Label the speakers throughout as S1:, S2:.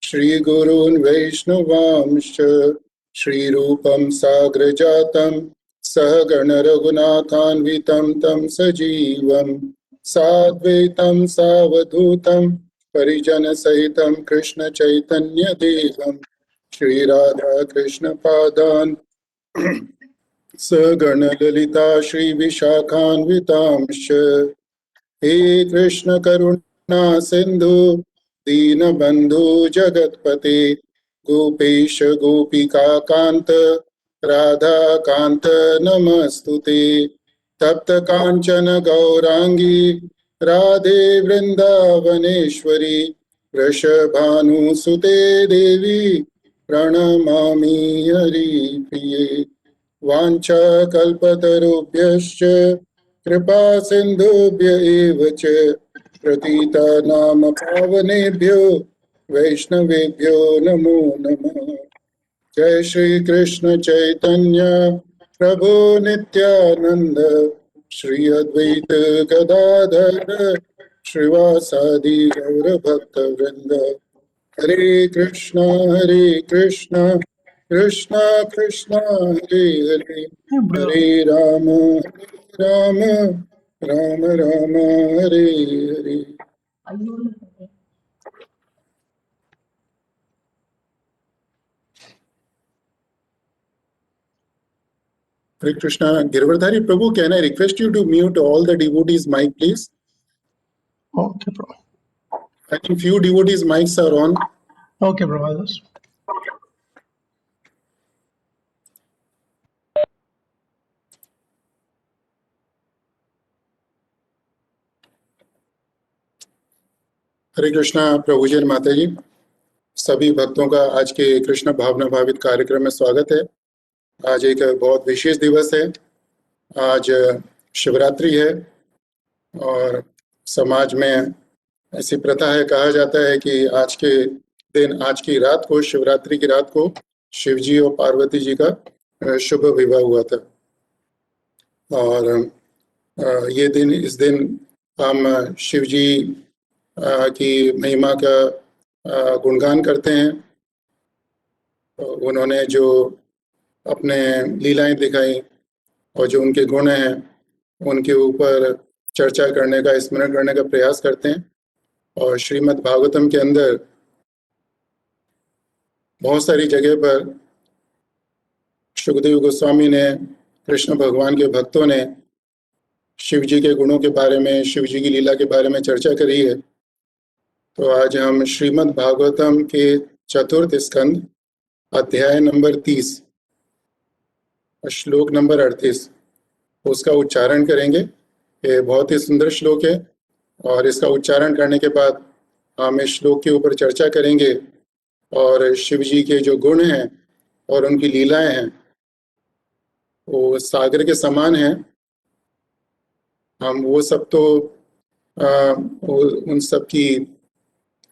S1: श्रीगुरून् वैष्णवांश्च श्रीरूपं साग्रजातं सहगण रघुनाथान्वितं तं सजीवं साद्वैतं सावधूतं परिजन सहितं कृष्ण चैतन्य देवं श्री राधा कृष्ण पादान् सगण ललिता श्री विशाखान्वितांश्च हे कृष्ण करुणा सिंधु दीनबंधु जगतपते गोपेश गोपिका कांत राधा कांत नमस्तुते तप्त कांचन गौरांगी राधे वृंदावनेश्वरी वृषभानुसुते देवी प्रणमामि हरिप्रिये वाञ्छाकल्पतरुभ्यश्च कृपा सिन्धुभ्य एव च पतितानां पावनेभ्यो वैष्णवेभ्यो नमो नमः। जय श्री कृष्ण चैतन्य प्रभु नित्यानंद श्री अद्वैत गदाधर श्रीवासादि गौर भक्त वृंद। हरे Krishna Krishna Krishna Hare Hare Hare Ram Ram Ram Hare Hare. Hare Krishna. Girdhari Prabhu, can I request you to mute all the devotees' mic, please?
S2: Okay, bro.
S1: I think few devotees' mics are on.
S2: Okay, bro.
S1: हरे कृष्णा प्रभु जी माता जी, सभी भक्तों का आज के कृष्ण भावना भावित कार्यक्रम में स्वागत है। आज एक बहुत विशेष दिवस है। आज शिवरात्रि है और समाज में ऐसी प्रथा है, कहा जाता है कि आज के दिन, आज की रात को, शिवरात्रि की रात को शिव जी और पार्वती जी का शुभ विवाह हुआ था। और ये दिन, इस दिन हम शिव जी की महिमा का गुणगान करते हैं। उन्होंने जो अपने लीलाएं दिखाई और जो उनके गुण हैं उनके ऊपर चर्चा करने का, स्मरण करने का प्रयास करते हैं। और श्रीमद् भागवतम के अंदर बहुत सारी जगह पर शुकदेव गोस्वामी ने, कृष्ण भगवान के भक्तों ने शिव जी के गुणों के बारे में, शिव जी की लीला के बारे में चर्चा करी है। तो आज हम श्रीमद् भागवतम के चतुर्थ स्कंद अध्याय नंबर 30 श्लोक नंबर 38 उसका उच्चारण करेंगे। ये बहुत ही सुंदर श्लोक है और इसका उच्चारण करने के बाद हम इस श्लोक के ऊपर चर्चा करेंगे और शिव जी के जो गुण हैं और उनकी लीलाएं हैं वो सागर के समान हैं। हम वो सब तो उन सब की,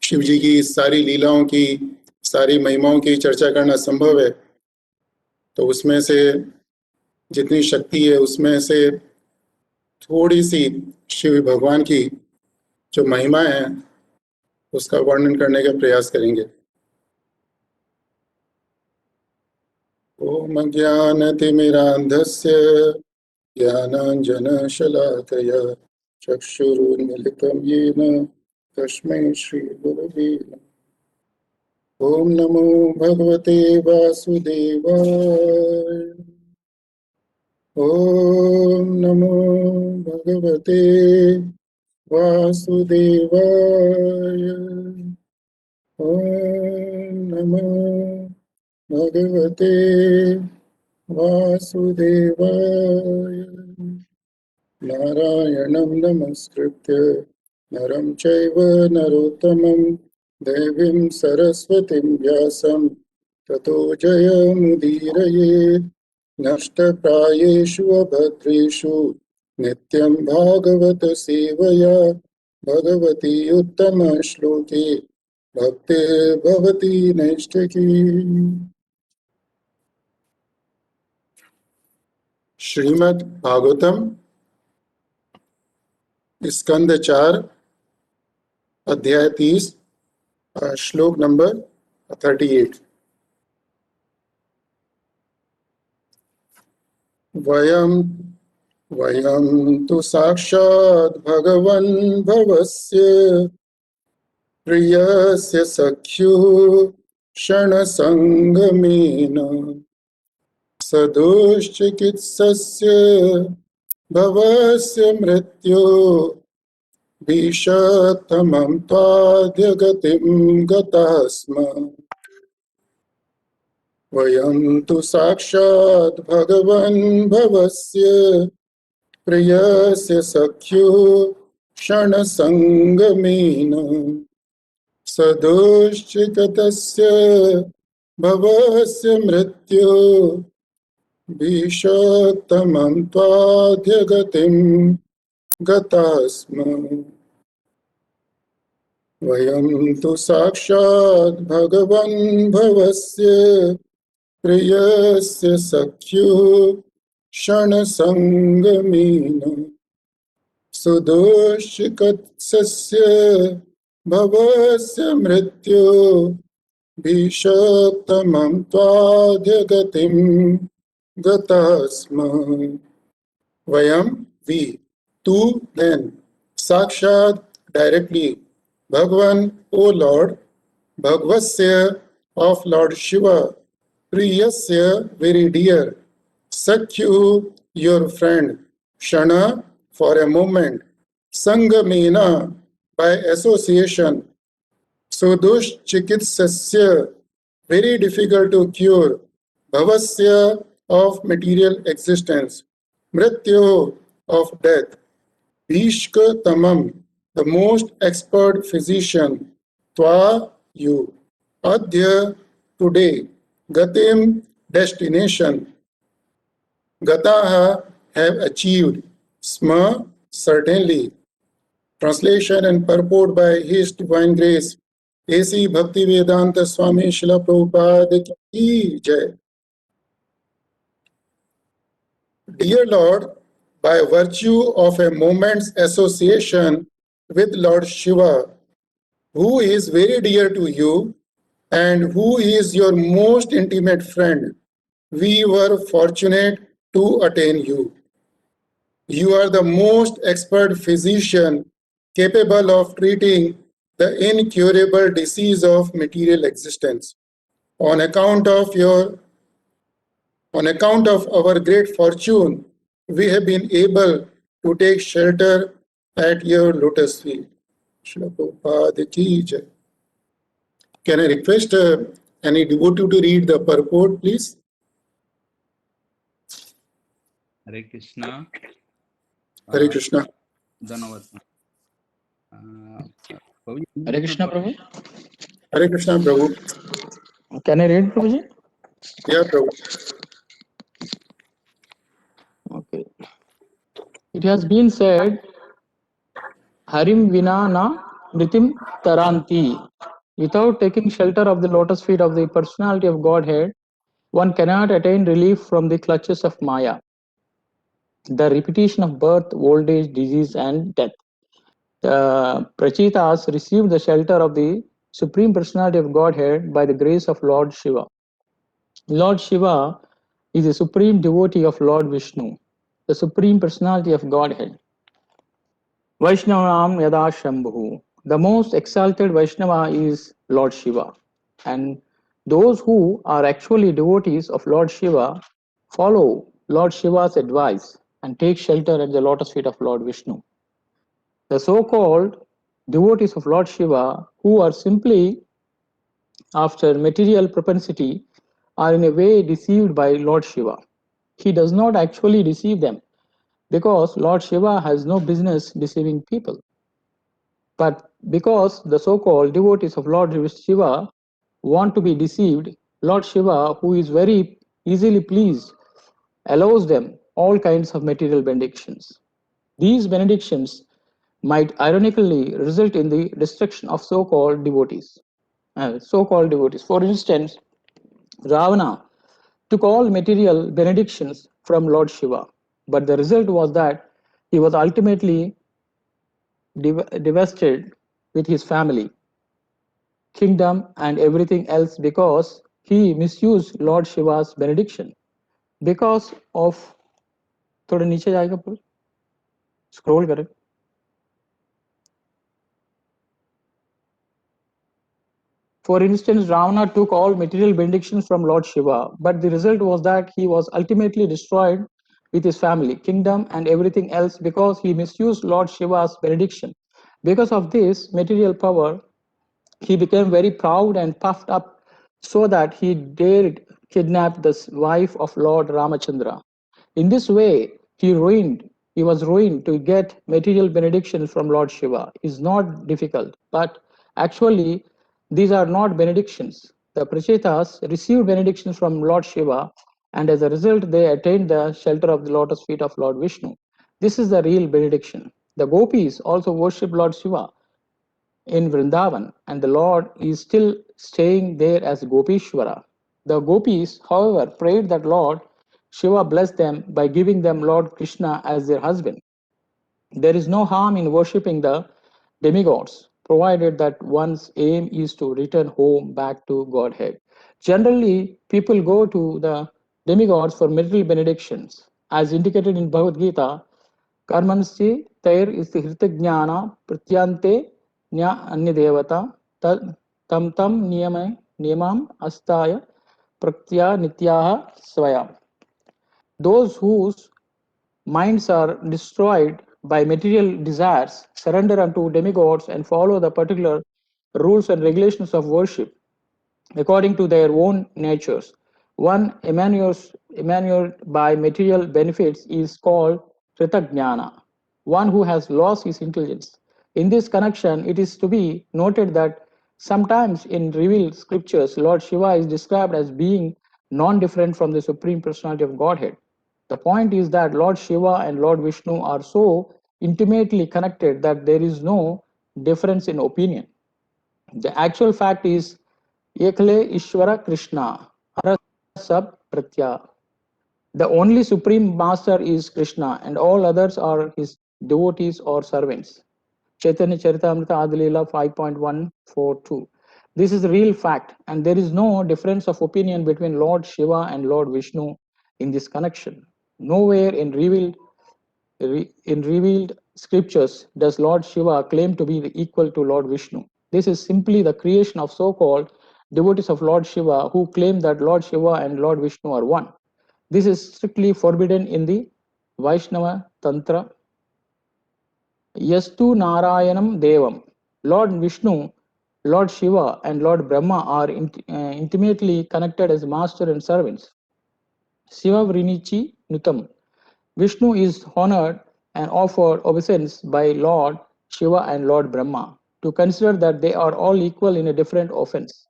S1: शिव जी की सारी लीलाओं की, सारी महिमाओं की चर्चा करना संभव है। तो उसमें से जितनी शक्ति है उसमें से थोड़ी सी शिव भगवान की जो महिमा है उसका वर्णन करने का प्रयास करेंगे। ओम ज्ञानतिमिरान्धस्य ज्ञानाञ्जनशलाकया चक्षुरुन्मिलितं येन तस्मै श्रीगुरवे नमः। ओम नमो भगवते वासुदेवाय। ओम नमो भगवते वासुदेवाय। ओम नमो भगवते वासुदेवाय। नारायणं नमस्कृत्य नरं चैव नरोत्तमं देवीं सरस्वतीं व्यासं ततो जयमुदीरयेत्। नष्टप्रायेषु अभद्रेषु नित्यं भागवत सेवया भगवती उत्तमश्लोके भक्तिर्भवती नैष्ठिकी। श्रीमद् भागवतम स्कंद 4 अध्याय 30 श्लोक नंबर 38. वयं तु साक्षात् भगवन् भवस्य प्रियस्य सख्युः क्षणसङ्गमेन सदुश्चिकित्सस्य भवस्य मृत्यो भीषतमं त्वाद्यगतिं गतः स्म। वयं तु साक्षात् भगवन् भवस्य प्रियस्य सख्युः क्षणसङ्गमेन सदुश्चिकित्सस्य भवस्य मृत्यो भीषतमं त्वाद्यगतिं गतः स्म। वयं तु साक्षात् भगवन् भवस्य प्रियस्य सख्युः क्षणसङ्गमेन सुदुश्चिकित्सस्य भवस्य मृत्यो भीषतमं त्वाद्यगतिं गतः स्म। Vayam, we, tu, then, Sakshat, directly, Bhagavan, O Lord, Bhagavasya, of Lord Shiva, Priyasya, very dear, Sakyu, your friend, Shana, for a moment, Sangamena, by association, Sudush Chikitsasya, very difficult to cure, Bhavasya, of material existence, Mrityo, of death, Bhishka Tamam, the most expert physician, Tva, you, Adya, today, Gatim, destination, Gataha, have achieved, Sma, certainly. Translation and purport by His Divine Grace, A.C. Bhaktivedanta Swami Srila Prabhupada ki jai. Dear Lord, by virtue of a moment's association with Lord Shiva, who is very dear to you and who is your most intimate friend, we were fortunate to attain you. You are the most expert physician capable of treating the incurable disease of material existence. On account of our great fortune, we have been able to take shelter at your lotus feet. Srila Prabhupada ki jai. Can I request any devotee to read the purport, please?
S3: Hare Krishna.
S1: Hare Krishna.
S3: Dhanavad.
S4: Hare Krishna, Prabhu.
S1: Hare Krishna, Prabhu.
S4: Can I read, Prabhuji?
S1: Yeah, Prabhu.
S4: Okay. It has been said, Harim vina na mritim taranti. Without taking shelter of the lotus feet of the personality of Godhead, one cannot attain relief from the clutches of Maya, the repetition of birth, old age, disease, and death. The Prachitas received the shelter of the Supreme Personality of Godhead by the grace of Lord Shiva. Lord Shiva is the supreme devotee of Lord Vishnu, the Supreme Personality of Godhead. Vaishnavam Yada Shambhu. The most exalted Vaishnava is Lord Shiva. And those who are actually devotees of Lord Shiva follow Lord Shiva's advice and take shelter at the lotus feet of Lord Vishnu. The so-called devotees of Lord Shiva, who are simply after material propensity, are in a way deceived by Lord Shiva. He does not actually deceive them because Lord Shiva has no business deceiving people. But because the so-called devotees of Lord Shiva want to be deceived, Lord Shiva, who is very easily pleased, allows them all kinds of material benedictions. These benedictions might ironically result in the destruction of so-called devotees. For instance, Ravana took all material benedictions from Lord Shiva, but the result was that he was ultimately devastated with his family. kingdom, and everything else because he misused Lord Shiva's benediction. Because of थोड़ा नीचे जाएगा पूरा scroll करें. For instance, Ravana took all material benedictions from Lord Shiva, but the result was that he was ultimately destroyed with his family, kingdom, and everything else because he misused Lord Shiva's benediction. Because of this material power, he became very proud and puffed up so that he dared kidnap the wife of Lord Ramachandra. In this way, he was ruined to get material benedictions from Lord Shiva. Is not difficult, but actually, these are not benedictions. The Prachetas received benedictions from Lord Shiva, and as a result, they attained the shelter of the lotus feet of Lord Vishnu. This is the real benediction. The gopis also worship Lord Shiva in Vrindavan, and the Lord is still staying there as Gopishwara. The gopis, however, prayed that Lord Shiva bless them by giving them Lord Krishna as their husband. There is no harm in worshipping the demigods, provided that one's aim is to return home back to Godhead. Generally, people go to the demigods for material benedictions. As indicated in Bhagavad Gita, कर्मणि तैर हृतज्ञान प्रत्यन्ते न्या अन्य देवता तम तम नियमम अस्ताय प्रत्या नित्याः स्वयं. Those whose minds are destroyed by material desires surrender unto demigods and follow the particular rules and regulations of worship according to their own natures. One emmanuel by material benefits is called Kritagnyana, one who has lost his intelligence. In this connection, it is to be noted that sometimes in revealed scriptures, Lord Shiva is described as being non-different from the Supreme Personality of Godhead. The point is that Lord Shiva and Lord Vishnu are so intimately connected that there is no difference in opinion. The actual fact is Ekale Ishvara Krishna, Hara Sab Pratya. The only supreme master is Krishna, and all others are his devotees or servants. Chaitanya Charitamrita Adilila 5.142. This is a real fact, and there is no difference of opinion between Lord Shiva and Lord Vishnu in this connection. Nowhere in revealed scriptures does Lord Shiva claim to be equal to Lord Vishnu. This is simply the creation of so-called devotees of Lord Shiva who claim that Lord Shiva and Lord Vishnu are one. This is strictly forbidden in the Vaishnava Tantra. Yastu Narayanam Devam. Lord Vishnu, Lord Shiva, and Lord Brahma are intimately connected as master and servants. Shiva Vrinichi Nutam. Vishnu is honored and offered obeisance by Lord Shiva and Lord Brahma. To consider that they are all equal in a different offense.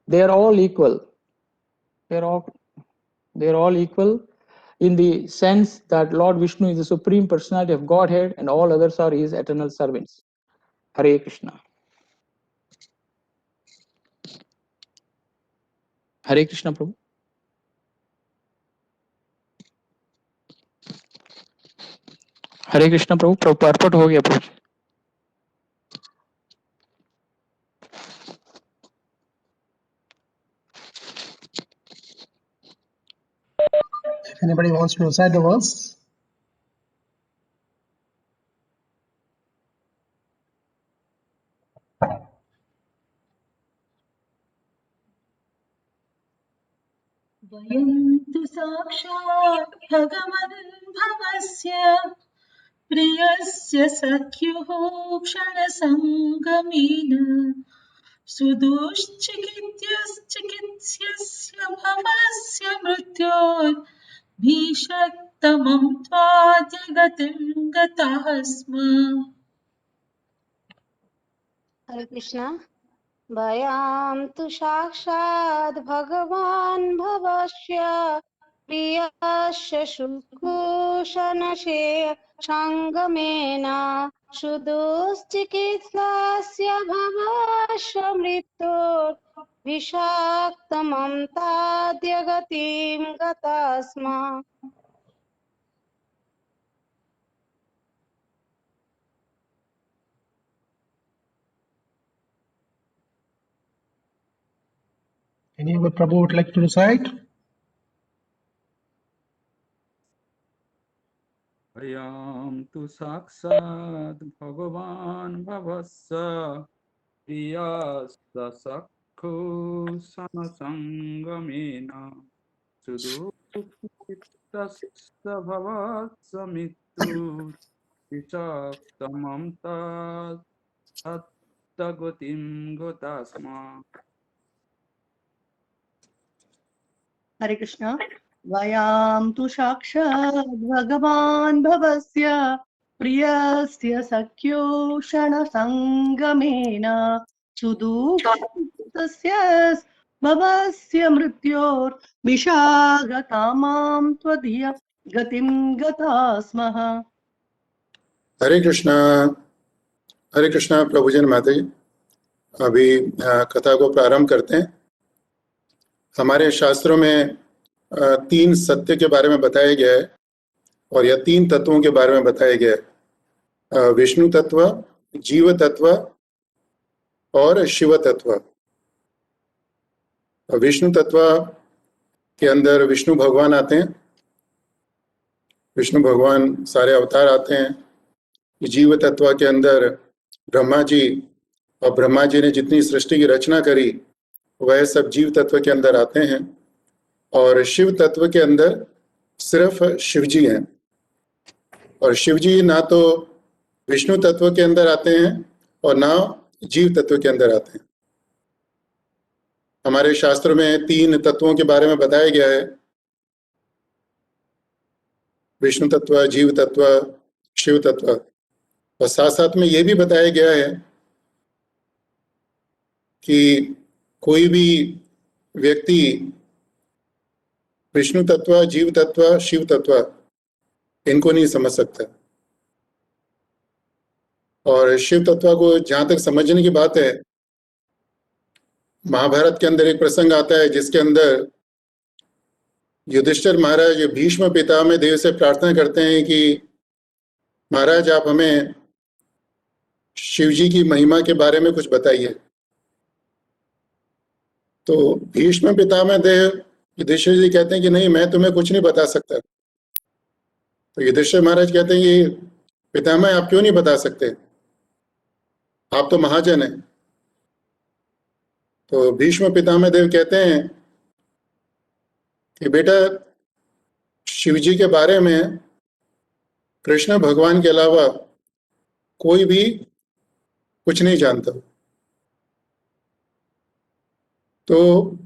S4: They are all equal. They are all equal in the sense that Lord Vishnu is the Supreme Personality of Godhead and all others are his eternal servants. Hare Krishna. Hare Krishna, Prabhu. हरे कृष्ण प्रभु. प्रभु purport हो गया प्रभु.
S2: If anybody wants to recite the verse,
S5: वयं तु साक्षात् भगवन्भवस्य प्रियस्य सख्युः क्षणसङ्गमेन सुदुश्चिकित्स्यस्य भवस्य मृत्योर्भीषक्तमं त्वाद्य गतिं गतः स्म.
S6: हरे कृष्ण. भयां तु साक्षात् भगवान् भवस्य प्रियस्य शुश्रूषणसे सङ्गमेन सुदुश्चिकित्सास्य भवस्य मृत्योर्विषाक्तमं ताद्य गतिं गता स्म.
S2: Any other Prabhu would like to recite?
S3: अयं तु साक्षात् भगवान् भवस्य प्रियस्य सखो समसङ्गमेन सुदुःखितस्य भवस्य मृत्यु विषक्तमं तत्तगतिं गता स्म.
S7: हरे कृष्ण. वयां तु साक्षात् भगवान् भवस्य प्रियस्य सख्यो क्षणसङ्गमेन सुदुःखितस्य भवस्य मृत्योर्विषागतामां त्वदीय गतिं गता स्मः.
S1: हरे कृष्णा प्रभुजन माता जी, अभी कथा को प्रारंभ करते हैं. हमारे शास्त्रों में 3 सत्य के बारे में बताया गया है और यह 3 तत्वों के बारे में बताया गया है. विष्णु तत्व, जीव तत्व और शिव तत्व. विष्णु तत्व के अंदर विष्णु भगवान आते हैं. विष्णु भगवान सारे अवतार आते हैं. जीव तत्व के अंदर ब्रह्मा जी, और ब्रह्मा जी ने जितनी सृष्टि की रचना करी वह सब जीव तत्व के अंदर आते हैं. और शिव तत्व के अंदर सिर्फ शिव जी हैं. और शिव जी ना तो विष्णु तत्व के अंदर आते हैं और ना जीव तत्व के अंदर आते हैं. हमारे शास्त्र में 3 तत्वों के बारे में बताया गया है, विष्णु तत्व, जीव तत्व, शिव तत्व. और साथ साथ में ये भी बताया गया है कि कोई भी व्यक्ति विष्णु तत्व, जीव तत्व, शिव तत्व इनको नहीं समझ सकता. और शिव तत्व को जहां तक समझने की बात है, महाभारत के अंदर एक प्रसंग आता है जिसके अंदर युधिष्ठिर महाराज भीष्म पितामह देव से प्रार्थना करते हैं कि महाराज आप हमें शिव जी की महिमा के बारे में कुछ बताइए. तो भीष्म पितामह देव युधिष्ठिर जी कहते हैं कि नहीं, मैं तुम्हें कुछ नहीं बता सकता. तो युधिष्ठिर महाराज कहते हैं कि पितामह आप क्यों नहीं बता सकते, आप तो महाजन हैं. तो भीष्म पितामह देव कहते हैं कि बेटा, शिव जी के बारे में कृष्ण भगवान के अलावा कोई भी कुछ नहीं जानता. तो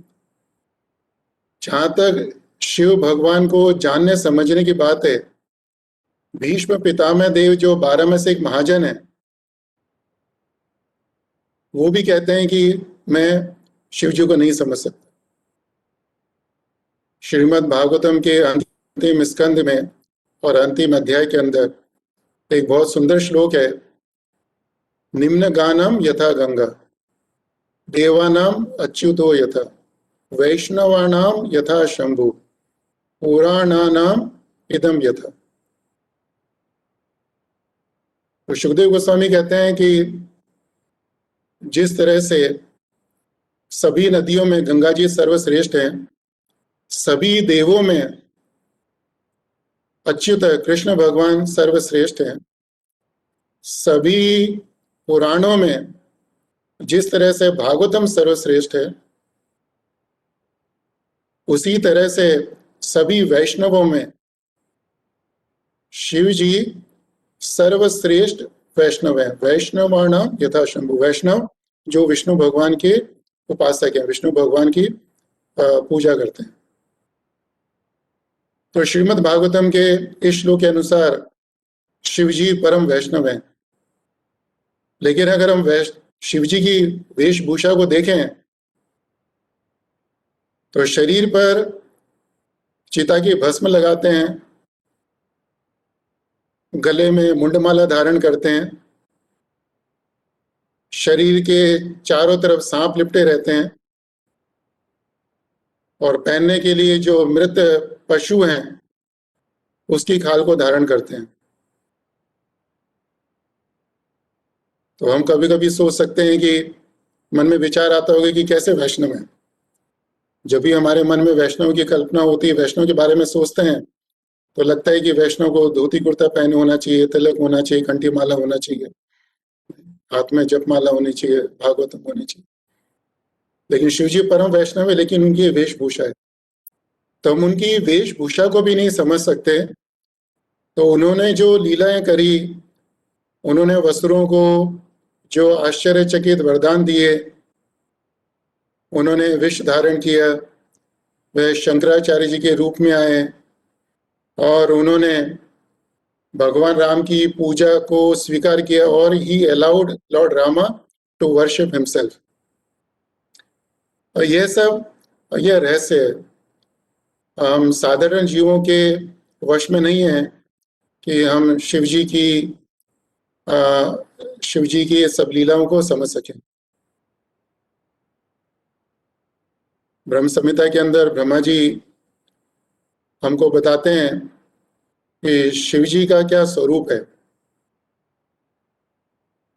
S1: जहां तक शिव भगवान को जानने समझने की बात है, भीष्म पितामह देव जो 12 में से एक महाजन है, वो भी कहते हैं कि मैं शिव जी को नहीं समझ सकता. श्रीमद् भागवतम के अंतिम स्कंद में और अंतिम अध्याय के अंदर एक बहुत सुंदर श्लोक है, निम्न गानम यथा गंगा, देवानाम अच्युतो यथा, वैष्णवानाम यथा शंभु, पुराणानाम इदम यथा. तो सुखदेव गोस्वामी कहते हैं कि जिस तरह से सभी नदियों में गंगा जी सर्वश्रेष्ठ हैं, सभी देवों में अच्युत कृष्ण भगवान सर्वश्रेष्ठ हैं, सभी पुराणों में जिस तरह से भागवतम सर्वश्रेष्ठ है, उसी तरह से सभी वैष्णवों में शिव जी सर्वश्रेष्ठ वैष्णव हैं. वैष्णवाणाम यथा शंभु, वैष्णव जो विष्णु भगवान के उपासक हैं, विष्णु भगवान की पूजा करते हैं. तो श्रीमद् भागवतम के इस श्लोक के अनुसार शिव जी परम वैष्णव हैं. लेकिन अगर हम शिव जी की वेशभूषा को देखें तो शरीर पर चिता की भस्म लगाते हैं, गले में मुंडमाला धारण करते हैं, शरीर के चारों तरफ सांप लिपटे रहते हैं, और पहनने के लिए जो मृत पशु हैं उसकी खाल को धारण करते हैं. तो हम कभी कभी सोच सकते हैं कि मन में विचार आता होगा कि कैसे वैष्णव हैं. जब भी हमारे मन में वैष्णव की कल्पना होती है, वैष्णव के बारे में सोचते हैं, तो लगता है कि वैष्णव को धोती कुर्ता पहने होना चाहिए, तिलक होना चाहिए, कंठी माला होना चाहिए, हाथ में जपमाला होनी चाहिए, भागवतम होनी चाहिए। लेकिन शिव जी परम वैष्णव है, लेकिन उनकी ये वेशभूषा है, तो हम उनकी वेशभूषा को भी नहीं समझ सकते। तो उन्होंने जो लीलाएं करी, उन्होंने वस्त्रों को जो आश्चर्यचकित वरदान दिए, उन्होंने विष धारण किया, वह शंकराचार्य जी के रूप में आए और उन्होंने भगवान राम की पूजा को स्वीकार किया और ही allowed lord Rama to worship himself. और यह सब, यह रहस्य है, हम साधारण जीवों के वश में नहीं है कि हम शिव जी की सब लीलाओं को समझ सकें। ब्रह्म संहिता के अंदर ब्रह्मा जी हमको बताते हैं कि शिव जी का क्या स्वरूप है।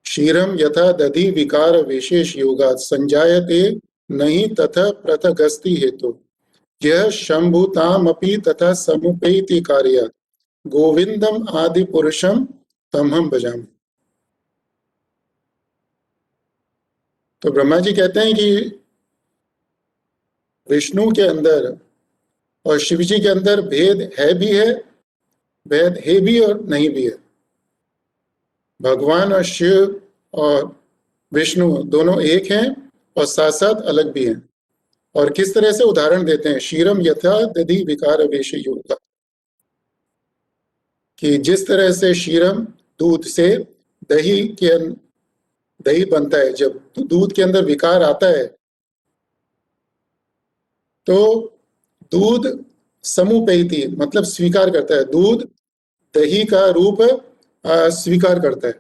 S1: क्षीरम यथा दधि विकार विशेष योगात् संजायते नहीं तथा पृथगस्ति हेतु यह शंभुतामपि तथा समुपैति कार्यात् गोविंदम आदि पुरुषम तमहम भजामि। तो ब्रह्मा जी कहते हैं कि विष्णु के अंदर और शिव जी के अंदर भेद है भी है, भेद है भी और नहीं भी है। भगवान और शिव और विष्णु दोनों एक हैं और साथ साथ अलग भी हैं। और किस तरह से उदाहरण देते हैं, क्षीरम यथा दधि विकार वेश योगा, कि जिस तरह से क्षीरम दूध से दही बनता है, जब दूध के अंदर विकार आता है तो दूध समुपैति मतलब स्वीकार करता है, दूध दही का रूप स्वीकार करता है।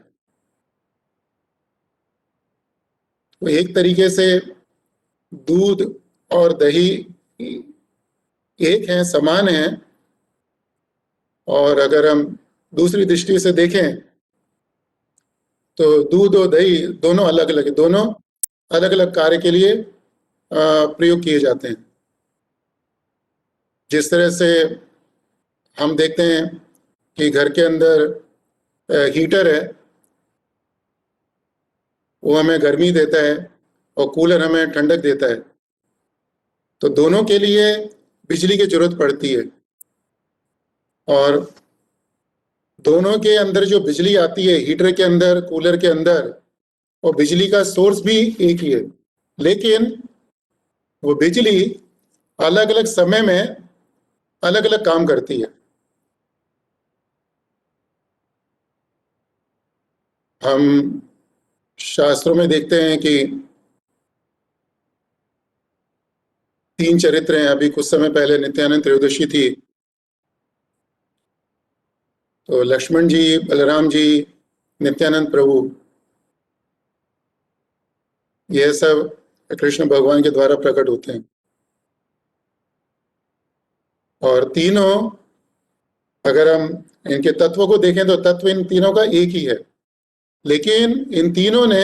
S1: तो एक तरीके से दूध और दही एक हैं, समान हैं। और अगर हम दूसरी दृष्टि से देखें तो दूध और दही दोनों अलग अलग, दोनों अलग अलग कार्य के लिए प्रयोग किए जाते हैं। जिस तरह से हम देखते हैं कि घर के अंदर हीटर है, वो हमें गर्मी देता है और कूलर हमें ठंडक देता है, तो दोनों के लिए बिजली की जरूरत पड़ती है। और दोनों के अंदर जो बिजली आती है, हीटर के अंदर, कूलर के अंदर, और बिजली का सोर्स भी एक ही है, लेकिन वो बिजली अलग अलग समय में अलग अलग काम करती है। हम शास्त्रों में देखते हैं कि 3 चरित्र हैं। अभी कुछ समय पहले नित्यानंद त्रयोदशी थी, तो लक्ष्मण जी, बलराम जी, नित्यानंद प्रभु, यह सब कृष्ण भगवान के द्वारा प्रकट होते हैं। और तीनों, अगर हम इनके तत्व को देखें तो तत्व इन तीनों का एक ही है, लेकिन इन तीनों ने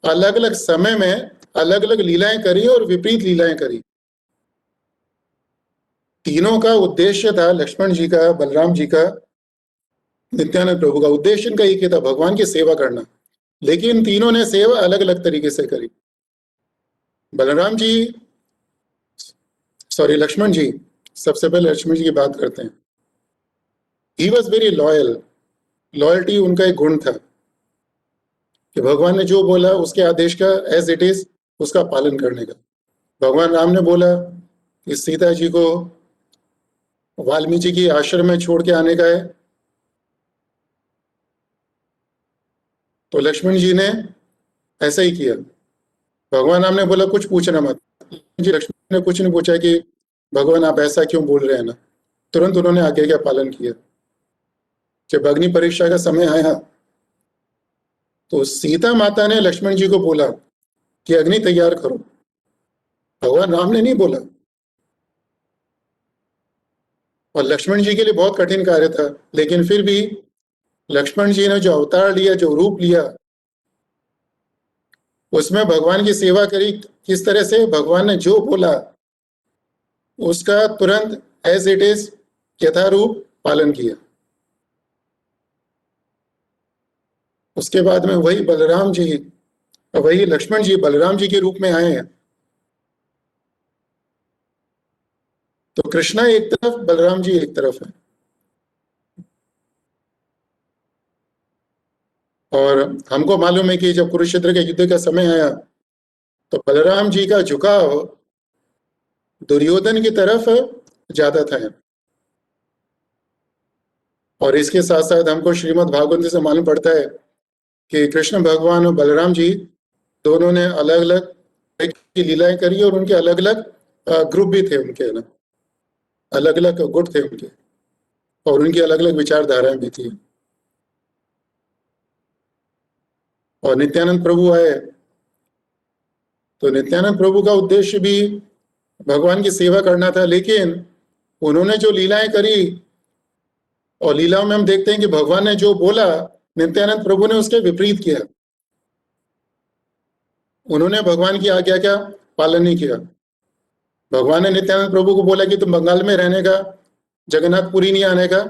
S1: अलग अलग समय में अलग अलग लीलाएं करी और विपरीत लीलाएं करी। तीनों का उद्देश्य था, लक्ष्मण जी का, बलराम जी का, नित्यानंद प्रभु का उद्देश्य इनका एक ही था, भगवान की सेवा करना। लेकिन तीनों ने सेवा अलग अलग तरीके से करी। बलराम जी, सॉरी लक्ष्मण जी, सबसे पहले लक्ष्मण जी की बात करते हैं। He was very loyal, loyalty उनका एक गुण था कि भगवान ने जो बोला उसके आदेश का एज इट इज उसका पालन करने का। भगवान राम ने बोला कि सीता जी को वाल्मीकि की आश्रम में छोड़ के आने का है, तो लक्ष्मण जी ने ऐसा ही किया। भगवान राम ने बोला कुछ पूछना मत, जी लक्ष्मण ने कुछ नहीं पूछा कि भगवान आप ऐसा क्यों बोल रहे हैं ना, तुरंत उन्होंने आज्ञा का पालन किया। जब अग्नि परीक्षा का समय आया तो सीता माता ने लक्ष्मण जी को बोला कि अग्नि तैयार करो, भगवान राम ने नहीं बोला। और लक्ष्मण जी के लिए बहुत कठिन कार्य था, लेकिन फिर भी लक्ष्मण जी ने जो अवतार लिया, जो रूप लिया, उसमें भगवान की सेवा करी। किस तरह से? भगवान ने जो बोला उसका तुरंत एज इट इज यथारूप पालन किया। उसके बाद में वही बलराम जी, वही लक्ष्मण जी बलराम जी के रूप में आए हैं। तो कृष्णा एक तरफ, बलराम जी एक तरफ है। और हमको मालूम है कि जब कुरुक्षेत्र के युद्ध का समय आया तो बलराम जी का झुकाव दुर्योधन की तरफ ज्यादा था। और इसके साथ साथ हमको श्रीमद् भागवत से मालूम पड़ता है कि कृष्ण भगवान और बलराम जी दोनों ने अलग अलग की लीलाएं करी और उनके अलग अलग ग्रुप भी थे, उनके ना अलग अलग गुट थे उनके, और उनकी अलग अलग विचारधाराएं भी थी। और नित्यानंद प्रभु आए तो नित्यानंद प्रभु का उद्देश्य भी भगवान की सेवा करना था, लेकिन उन्होंने जो लीलाएं करी, और लीलाओं में हम देखते हैं कि भगवान ने जो बोला नित्यानंद प्रभु ने उसके विपरीत किया। उन्होंने भगवान की आज्ञा का पालन नहीं किया। भगवान ने नित्यानंद प्रभु को बोला कि तुम बंगाल में रहने का, जगन्नाथपुरी नहीं आने का,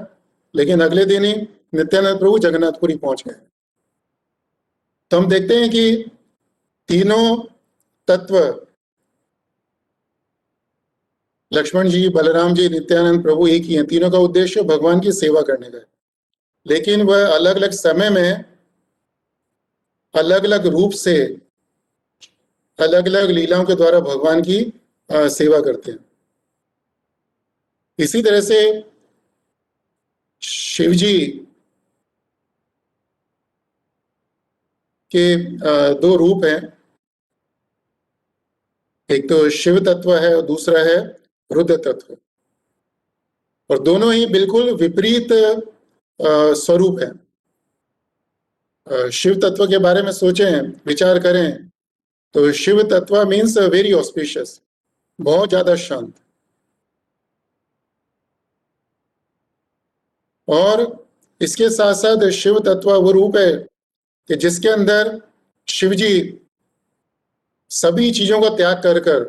S1: लेकिन अगले दिन ही नित्यानंद प्रभु जगन्नाथपुरी पहुंच गए। तो हम देखते हैं कि तीनों तत्व, लक्ष्मण जी, बलराम जी, नित्यानंद प्रभु एक ही हैं। तीनों का उद्देश्य भगवान की सेवा करने का है, लेकिन वह अलग अलग समय में अलग अलग रूप से अलग अलग लीलाओं के द्वारा भगवान की सेवा करते हैं। इसी तरह से शिव जी के दो रूप हैं, एक तो शिव तत्व है और दूसरा है रुद्र तत्व, और दोनों ही बिल्कुल विपरीत स्वरूप है। शिव तत्व के बारे में सोचें, विचार करें तो शिव तत्व मीन्स वेरी ऑस्पिशियस, बहुत ज्यादा शांत। और इसके साथ साथ शिव तत्व वो रूप है कि जिसके अंदर शिव जी सभी चीजों को त्याग कर कर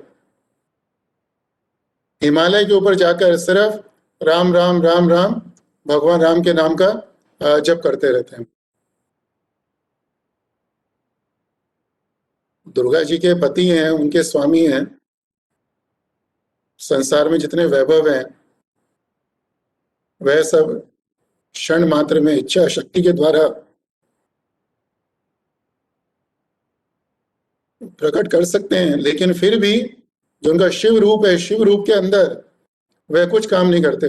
S1: हिमालय के ऊपर जाकर सिर्फ राम राम राम राम, भगवान राम के नाम का जप करते रहते हैं। दुर्गा जी के पति हैं, उनके स्वामी हैं, संसार में जितने वैभव हैं वह सब क्षण मात्र में इच्छा शक्ति के द्वारा प्रकट कर सकते हैं, लेकिन फिर भी जो उनका शिव रूप है, शिव रूप के अंदर वह कुछ काम नहीं करते।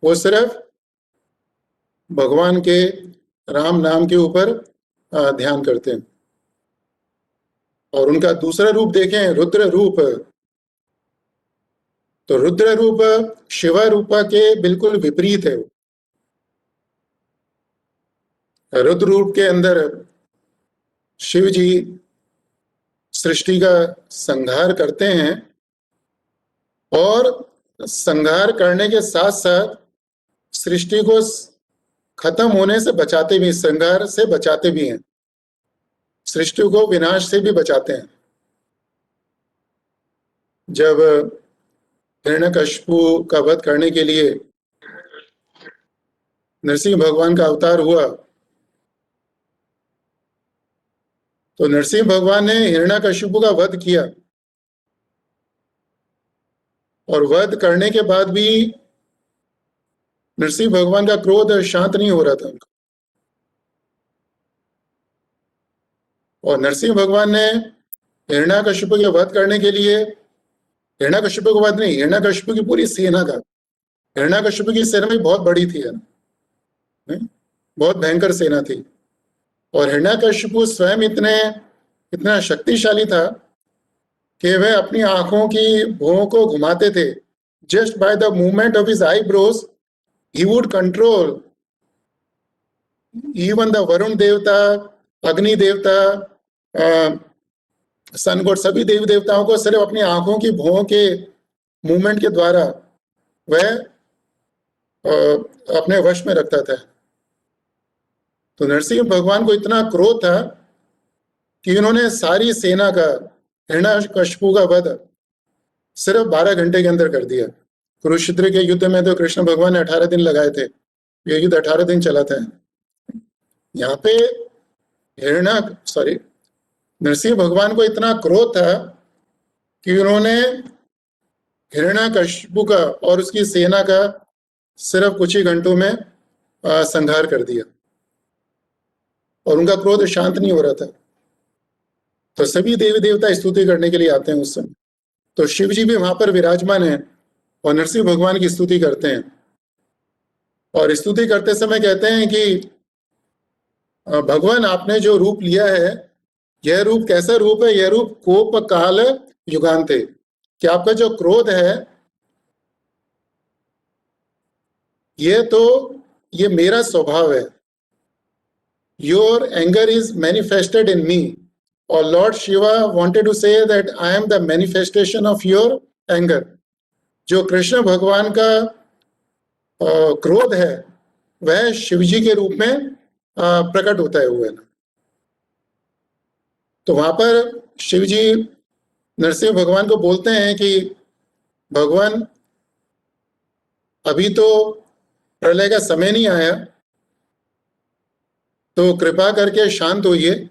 S1: वो सिर्फ भगवान के राम नाम के ऊपर ध्यान करते हैं। और उनका दूसरा रूप देखें, रुद्र रूप, तो रुद्र रूप शिवा रूपा के बिल्कुल विपरीत है। रुद्र रूप के अंदर शिव जी सृष्टि का संहार करते हैं, और संहार करने के साथ साथ सृष्टि को खत्म होने से बचाते भी, संहार से बचाते भी हैं, सृष्टि को विनाश से भी बचाते हैं। जब हिरण्यकशिपु का वध करने के लिए नरसिंह भगवान का अवतार हुआ, तो नरसिंह भगवान ने हिरण्यकशिपु का वध किया, और वध करने के बाद भी नरसिंह भगवान का क्रोध शांत नहीं हो रहा था उनका। और नरसिंह भगवान ने हिरण्यकशिपु के वध करने के लिए, हिरण्यकशिपु के वध नहीं, हिरण्यकशिपु की पूरी सेना का, हिरण्यकशिपु की सेना भी बहुत बड़ी थी, बहुत भयंकर सेना थी। और हिरण्यकशिपु स्वयं इतना शक्तिशाली था कि वह अपनी आंखों की भौं को घुमाते थे। Just by the movement of his eyebrows he would control even the Varun देवता, अग्नि देवता, सन गॉड, सभी देवी देवताओं को सिर्फ अपनी आंखों की भौं के मूवमेंट के द्वारा वह अपने वश में रखता था। तो नरसिंह भगवान को इतना क्रोध था कि उन्होंने सारी सेना का, हिरण्यकशिपु का वध सिर्फ 12 घंटे के अंदर कर दिया। कुरुक्षेत्र के युद्ध में तो कृष्ण भगवान ने 18 दिन लगाए थे, ये युद्ध 18 दिन चला था। यहाँ पे नरसिंह भगवान को इतना क्रोध था कि उन्होंने हिरण्यकशिपु का और उसकी सेना का सिर्फ कुछ ही घंटों में संहार कर दिया, और उनका क्रोध शांत नहीं हो रहा था। तो सभी देवी देवता स्तुति करने के लिए आते हैं उस समय, तो शिव जी भी वहां पर विराजमान है और नरसिंह भगवान की स्तुति करते हैं। और स्तुति करते समय कहते हैं कि भगवान आपने जो रूप लिया है, यह रूप कैसा रूप है? यह रूप कोप काल युगांत है, कि आपका जो क्रोध है ये मेरा स्वभाव है। Your anger is manifested in me, और lord Shiva wanted to say that I am the manifestation of your anger. जो कृष्ण भगवान का क्रोध है वह शिवजी के रूप में प्रकट होता है हुआ। तो वहां पर शिवजी नरसिंह भगवान को बोलते हैं कि भगवान अभी तो प्रलय का समय नहीं आया, तो कृपा करके शांत होइए।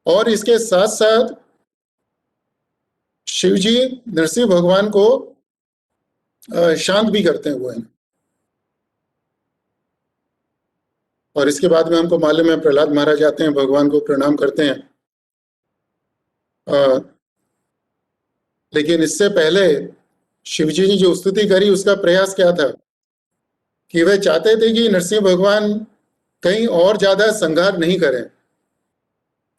S1: और इसके साथ साथ शिवजी नरसिंह भगवान को शांत भी करते हुए हैं। और इसके बाद में हमको मालूम है प्रहलाद महाराज आते हैं, भगवान को प्रणाम करते हैं। लेकिन इससे पहले शिवजी ने जो स्तुति करी उसका प्रयास क्या था कि वे चाहते थे कि नरसिंह भगवान कहीं और ज्यादा संहार नहीं करें।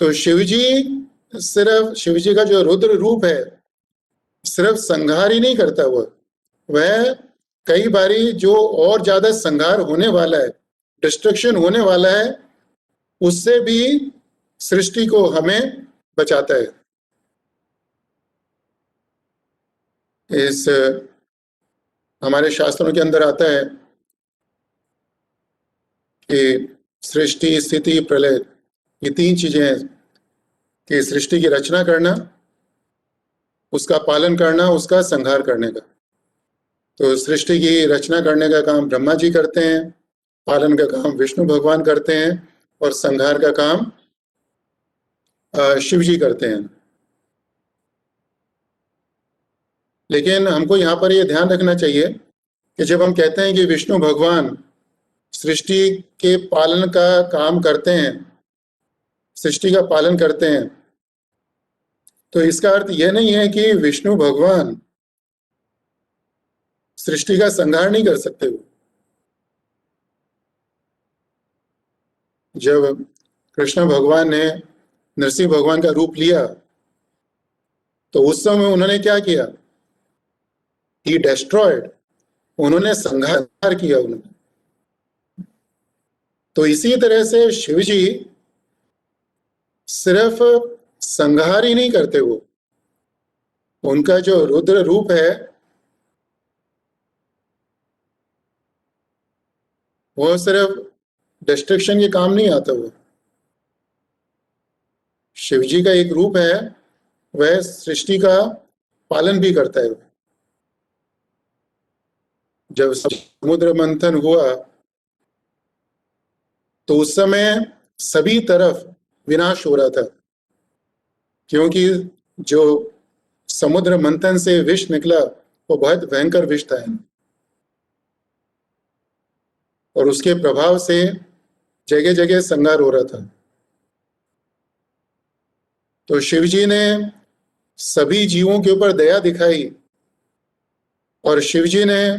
S1: तो शिवजी का जो रुद्र रूप है सिर्फ संहार ही नहीं करता, वह कई बारी जो और ज्यादा संहार होने वाला है, डिस्ट्रक्शन होने वाला है, उससे भी सृष्टि को हमें बचाता है। इस हमारे शास्त्रों के अंदर आता है कि सृष्टि, स्थिति, प्रलय, ये 3 चीजें हैं कि सृष्टि की रचना करना, उसका पालन करना, उसका संहार करने का। तो सृष्टि की रचना करने का काम ब्रह्मा जी करते हैं, पालन का काम विष्णु भगवान करते हैं, और संहार का काम शिव जी करते हैं। लेकिन हमको यहाँ पर ये ध्यान रखना चाहिए कि जब हम कहते हैं कि विष्णु भगवान सृष्टि के पालन का काम करते हैं, सृष्टि का पालन करते हैं, तो इसका अर्थ यह नहीं है कि विष्णु भगवान सृष्टि का संहार नहीं कर सकते। जब कृष्ण भगवान ने नरसिंह भगवान का रूप लिया तो उस समय उन्होंने क्या किया? ही डेस्ट्रॉयड, उन्होंने संहार किया उन्होंने। तो इसी तरह से शिवजी सिर्फ संहार ही नहीं करते, उनका जो रुद्र रूप है वो सिर्फ डिस्ट्रक्शन के काम नहीं आता। वो शिवजी का एक रूप है, वह सृष्टि का पालन भी करता है। जब समुद्र मंथन हुआ तो उस समय सभी तरफ विनाश हो रहा था, क्योंकि जो समुद्र मंथन से विष निकला वो बहुत भयंकर विष था, और उसके प्रभाव से जगह जगह संहार हो रहा था। तो शिवजी ने सभी जीवों के ऊपर दया दिखाई, और शिवजी ने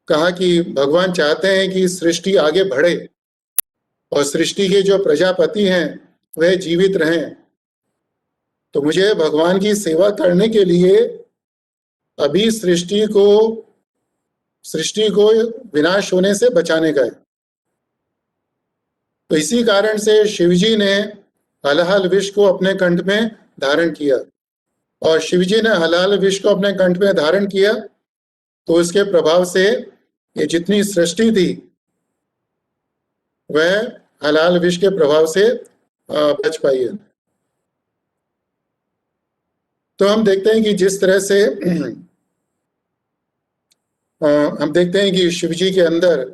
S1: कहा कि भगवान चाहते हैं कि सृष्टि आगे बढ़े और सृष्टि के जो प्रजापति हैं वह जीवित रहें। तो मुझे भगवान की सेवा करने के लिए अभी सृष्टि को विनाश होने से बचाने का है। तो इसी कारण से शिवजी ने हलाहल विष को अपने कंठ में धारण किया, और शिवजी ने हलाहल विष को अपने कंठ में धारण किया तो इसके प्रभाव से ये जितनी सृष्टि थी वह हलाहल विष के प्रभाव से बच पाई है। तो हम देखते हैं कि जिस तरह से हम देखते हैं कि शिव जी के अंदर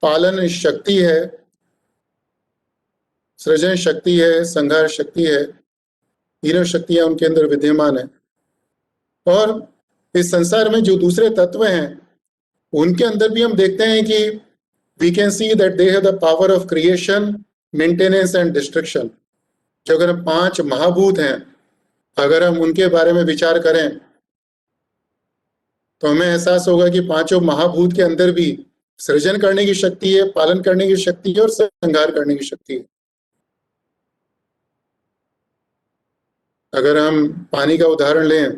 S1: पालन शक्ति है, सृजन शक्ति है, संहार शक्ति है, तीनों शक्तियां उनके अंदर विद्यमान है। और इस संसार में जो दूसरे तत्व हैं उनके अंदर भी हम देखते हैं कि we can see that they have the power of creation, maintenance and destruction. जो अगर 5 महाभूत हैं, अगर हम उनके बारे में विचार करें तो हमें एहसास होगा कि 5 महाभूत के अंदर भी सृजन करने की शक्ति है, पालन करने की शक्ति है और संहार करने की शक्ति है। अगर हम पानी का उदाहरण लें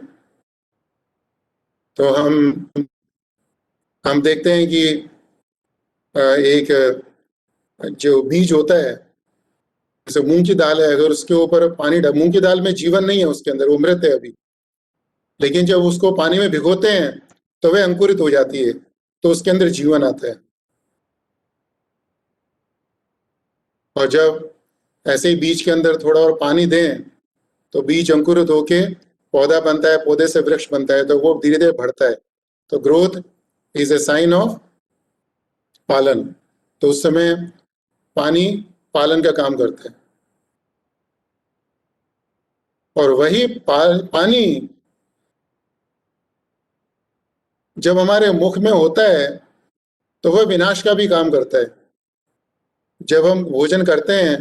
S1: तो हम देखते हैं कि एक जो बीज होता है, जैसे मूंग की दाल है, अगर उसके ऊपर पानी मूंग की दाल में जीवन नहीं है, उसके अंदर वो मृत है अभी, लेकिन जब उसको पानी में भिगोते हैं तो वह अंकुरित हो जाती है, तो उसके अंदर जीवन आता है। और जब ऐसे ही बीज के अंदर थोड़ा और पानी दें तो बीज अंकुरित होके पौधा बनता है, पौधे से वृक्ष बनता है, तो वो धीरे धीरे बढ़ता है। तो growth is a sign of पालन। तो उस समय पानी पालन का काम करता है। और वही पानी जब हमारे मुख में होता है तो वह विनाश का भी काम करता है। जब हम भोजन करते हैं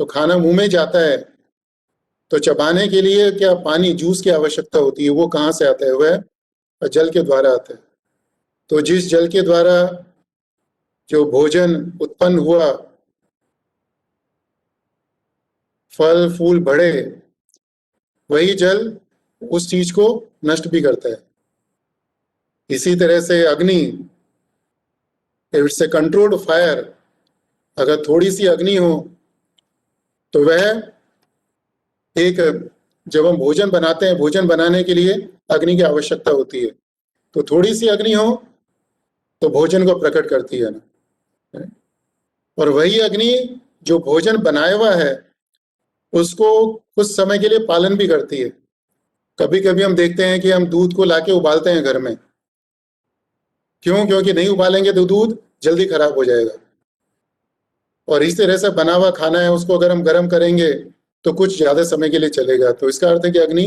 S1: तो खाना मुंह में जाता है, तो चबाने के लिए क्या पानी, जूस की आवश्यकता होती है। वो कहाँ से आता है? वह जल के द्वारा आता है। तो जिस जल के द्वारा जो भोजन उत्पन्न हुआ, फल फूल बढ़े, वही जल उस चीज को नष्ट भी करता है। इसी तरह से अग्नि, इट्स ए कंट्रोल्ड फायर। अगर थोड़ी सी अग्नि हो तो वह एक, जब हम भोजन बनाते हैं, भोजन बनाने के लिए अग्नि की आवश्यकता होती है, तो थोड़ी सी अग्नि हो तो भोजन को प्रकट करती है ना। और वही अग्नि जो भोजन बनाया हुआ है उसको कुछ समय के लिए पालन भी करती है। कभी कभी हम देखते हैं कि हम दूध को लाके उबालते हैं घर में। क्यों? क्योंकि नहीं उबालेंगे तो दूध जल्दी खराब हो जाएगा। और इस तरह से बना हुआ खाना है, उसको अगर हम गर्म करेंगे तो कुछ ज्यादा समय के लिए चलेगा। तो इसका अर्थ है कि अग्नि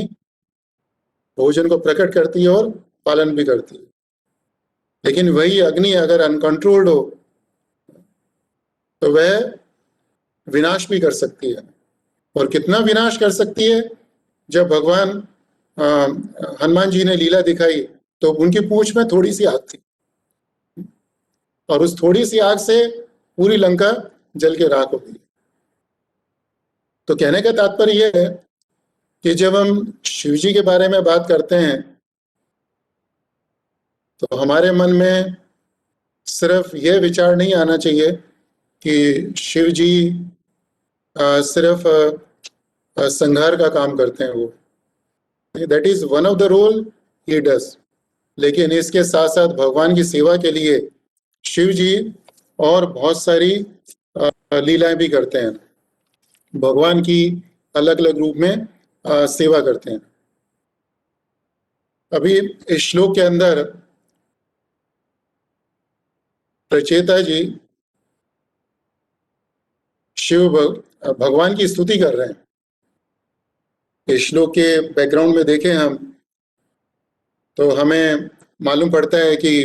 S1: भोजन को प्रकट करती है और पालन भी करती है। लेकिन वही अग्नि अगर अनकंट्रोल्ड हो तो वह विनाश भी कर सकती है। और कितना विनाश कर सकती है? जब भगवान हनुमान जी ने लीला दिखाई तो उनकी पूंछ में थोड़ी सी आग थी, और उस थोड़ी सी आग से पूरी लंका जल के राख हो गई। तो कहने का तात्पर्य यह है कि जब हम शिव जी के बारे में बात करते हैं तो हमारे मन में सिर्फ यह विचार नहीं आना चाहिए कि शिव जी सिर्फ संहार का काम करते हैं। वो that is one of the role he does, लेकिन इसके साथ साथ भगवान की सेवा के लिए शिव जी और बहुत सारी लीलाएं भी करते हैं। भगवान की अलग अलग रूप में सेवा करते हैं। अभी इस श्लोक के अंदर प्रचेता जी शिव भगवान की स्तुति कर रहे हैं। इस श्लोक के बैकग्राउंड में देखें हम तो हमें मालूम पड़ता है कि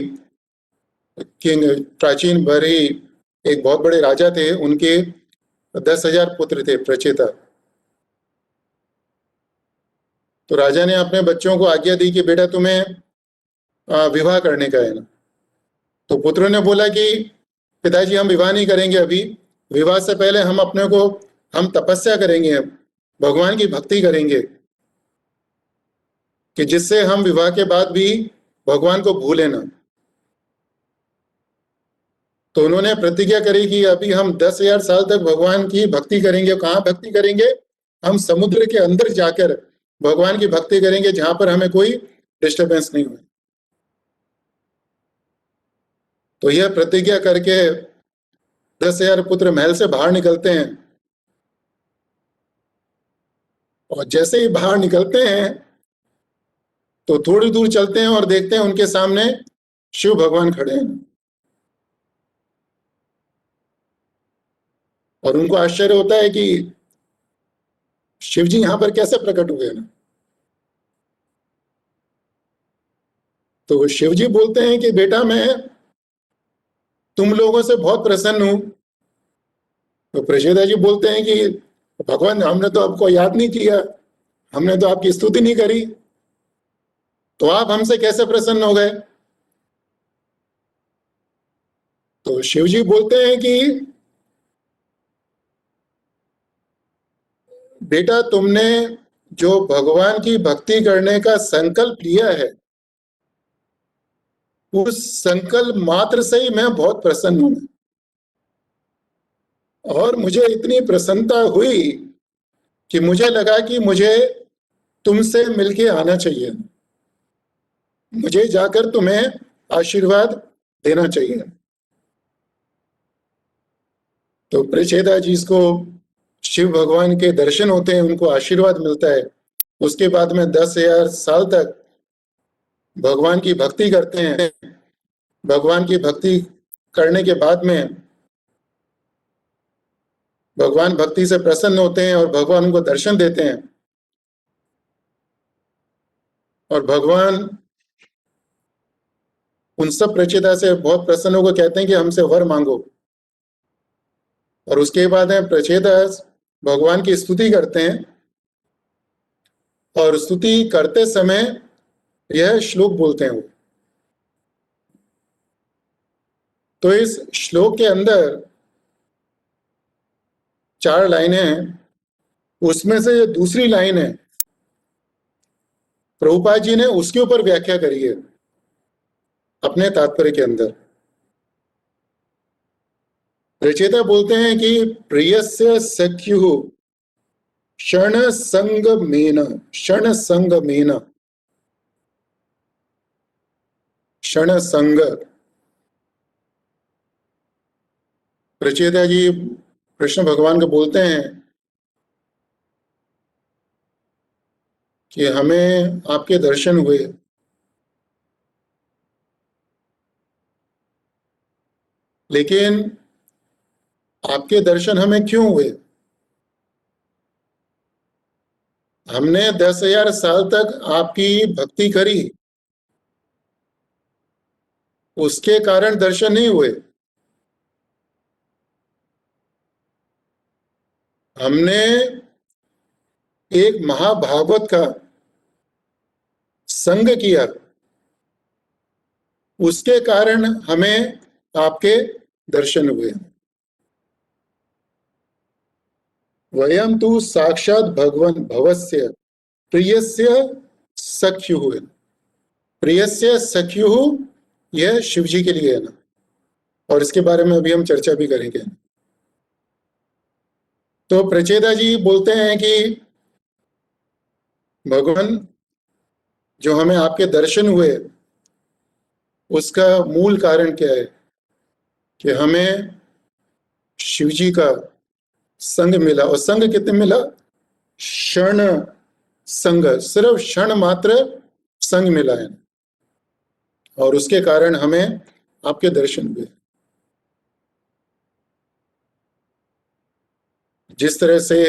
S1: किंग प्राचीन बरही एक बहुत बड़े राजा थे, उनके 10,000 पुत्र थे, प्रचेता। तो राजा ने अपने बच्चों को आज्ञा दी कि बेटा तुम्हें विवाह करने का है ना। तो पुत्रों ने बोला कि पिताजी हम विवाह नहीं करेंगे, अभी विवाह से पहले हम तपस्या करेंगे, भगवान की भक्ति करेंगे, कि जिससे हम विवाह के बाद भी भगवान को भूलें ना। तो उन्होंने प्रतिज्ञा करी कि अभी हम 10,000 साल तक भगवान की भक्ति करेंगे। कहाँ भक्ति करेंगे? हम समुद्र के अंदर जाकर भगवान की भक्ति करेंगे, जहां पर हमें कोई डिस्टरबेंस नहीं हुए। तो यह प्रतिज्ञा करके 10,000 पुत्र महल से बाहर निकलते हैं। और जैसे ही बाहर निकलते हैं तो थोड़ी दूर चलते हैं और देखते हैं उनके सामने शिव भगवान खड़े हैं, और उनको आश्चर्य होता है कि शिव जी यहां पर कैसे प्रकट हुए ना। तो शिव जी बोलते हैं कि बेटा मैं तुम लोगों से बहुत प्रसन्न हूं। तो प्रचेता जी बोलते हैं कि भगवान हमने तो आपको याद नहीं किया, हमने तो आपकी स्तुति नहीं करी, तो आप हमसे कैसे प्रसन्न हो गए। तो शिव जी बोलते हैं कि बेटा तुमने जो भगवान की भक्ति करने का संकल्प लिया है, उस संकल्प मात्र से ही मैं बहुत प्रसन्न हूं, और मुझे इतनी प्रसन्नता हुई कि मुझे लगा कि मुझे तुमसे मिलके आना चाहिए, मुझे जाकर तुम्हें आशीर्वाद देना चाहिए। तो प्रचेता जी को शिव भगवान के दर्शन होते हैं, उनको आशीर्वाद मिलता है। उसके बाद में 10,000 साल तक भगवान की भक्ति करते हैं। भगवान की भक्ति करने के बाद में भगवान भक्ति से प्रसन्न होते हैं और भगवान उनको दर्शन देते हैं, और भगवान उन सब प्रचेता से बहुत प्रसन्न होकर कहते हैं कि हमसे वर मांगो। और उसके बाद में प्रचेता भगवान की स्तुति करते हैं, और स्तुति करते समय यह श्लोक बोलते हैं वो। तो इस श्लोक के अंदर 4 लाइनें हैं, उसमें से दूसरी लाइन है, प्रभुपाद जी ने उसके ऊपर व्याख्या करी है अपने तात्पर्य के अंदर। रचयिता बोलते हैं कि प्रियस्य सख्यु क्षण संगमेन, क्षण संगमेन, क्षण संग। रचयिता जी कृष्ण भगवान को बोलते हैं कि हमें आपके दर्शन हुए, लेकिन आपके दर्शन हमें क्यों हुए। हमने 10,000 साल तक आपकी भक्ति करी, उसके कारण दर्शन नहीं हुए। हमने एक महाभागवत का संग किया, उसके कारण हमें आपके दर्शन हुए। वयम तु साक्षात भगवान भवस्य प्रियस्य सख्युः। प्रियस्य सख्युः यह शिव जी के लिए है ना, और इसके बारे में अभी हम चर्चा भी करेंगे। तो प्रचेता जी बोलते हैं कि भगवान जो हमें आपके दर्शन हुए, उसका मूल कारण क्या है कि हमें शिव जी का संग मिला। और संग कितने मिला? क्षण संग, सिर्फ क्षण मात्र संग मिला है, और उसके कारण हमें आपके दर्शन हुए। जिस तरह से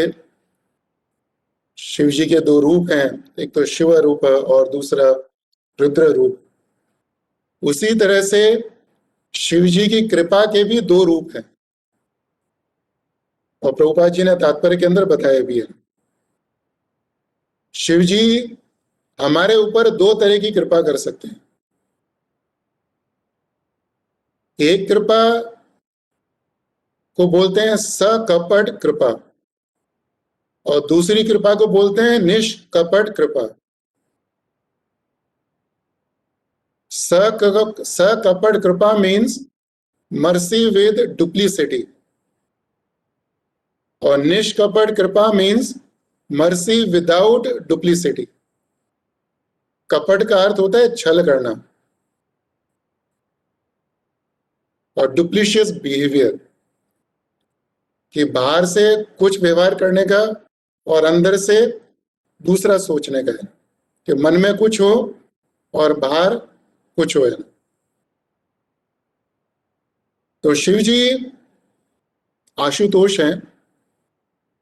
S1: शिव जी के 2 रूप हैं, एक तो शिव रूप और दूसरा रुद्र रूप, उसी तरह से शिव जी की कृपा के भी 2 रूप हैं, और प्रभुपाद जी ने तात्पर्य के अंदर बताया भी है। शिव जी हमारे ऊपर 2 तरह की कृपा कर सकते हैं। एक कृपा को बोलते हैं सकपट कृपा, और दूसरी कृपा को बोलते हैं निष्कपट कृपा। सकपट कृपा मीन्स मर्सी विद डुप्लीसिटी, और निष्कपट कृपा मीन्स मर्सी विदाउट डुप्लीसिटी। कपट का अर्थ होता है छल करना, और डुप्लीशियस बिहेवियर, कि बाहर से कुछ व्यवहार करने का और अंदर से दूसरा सोचने का है कि मन में कुछ हो और बाहर कुछ हो। तो शिव जी आशुतोष हैं,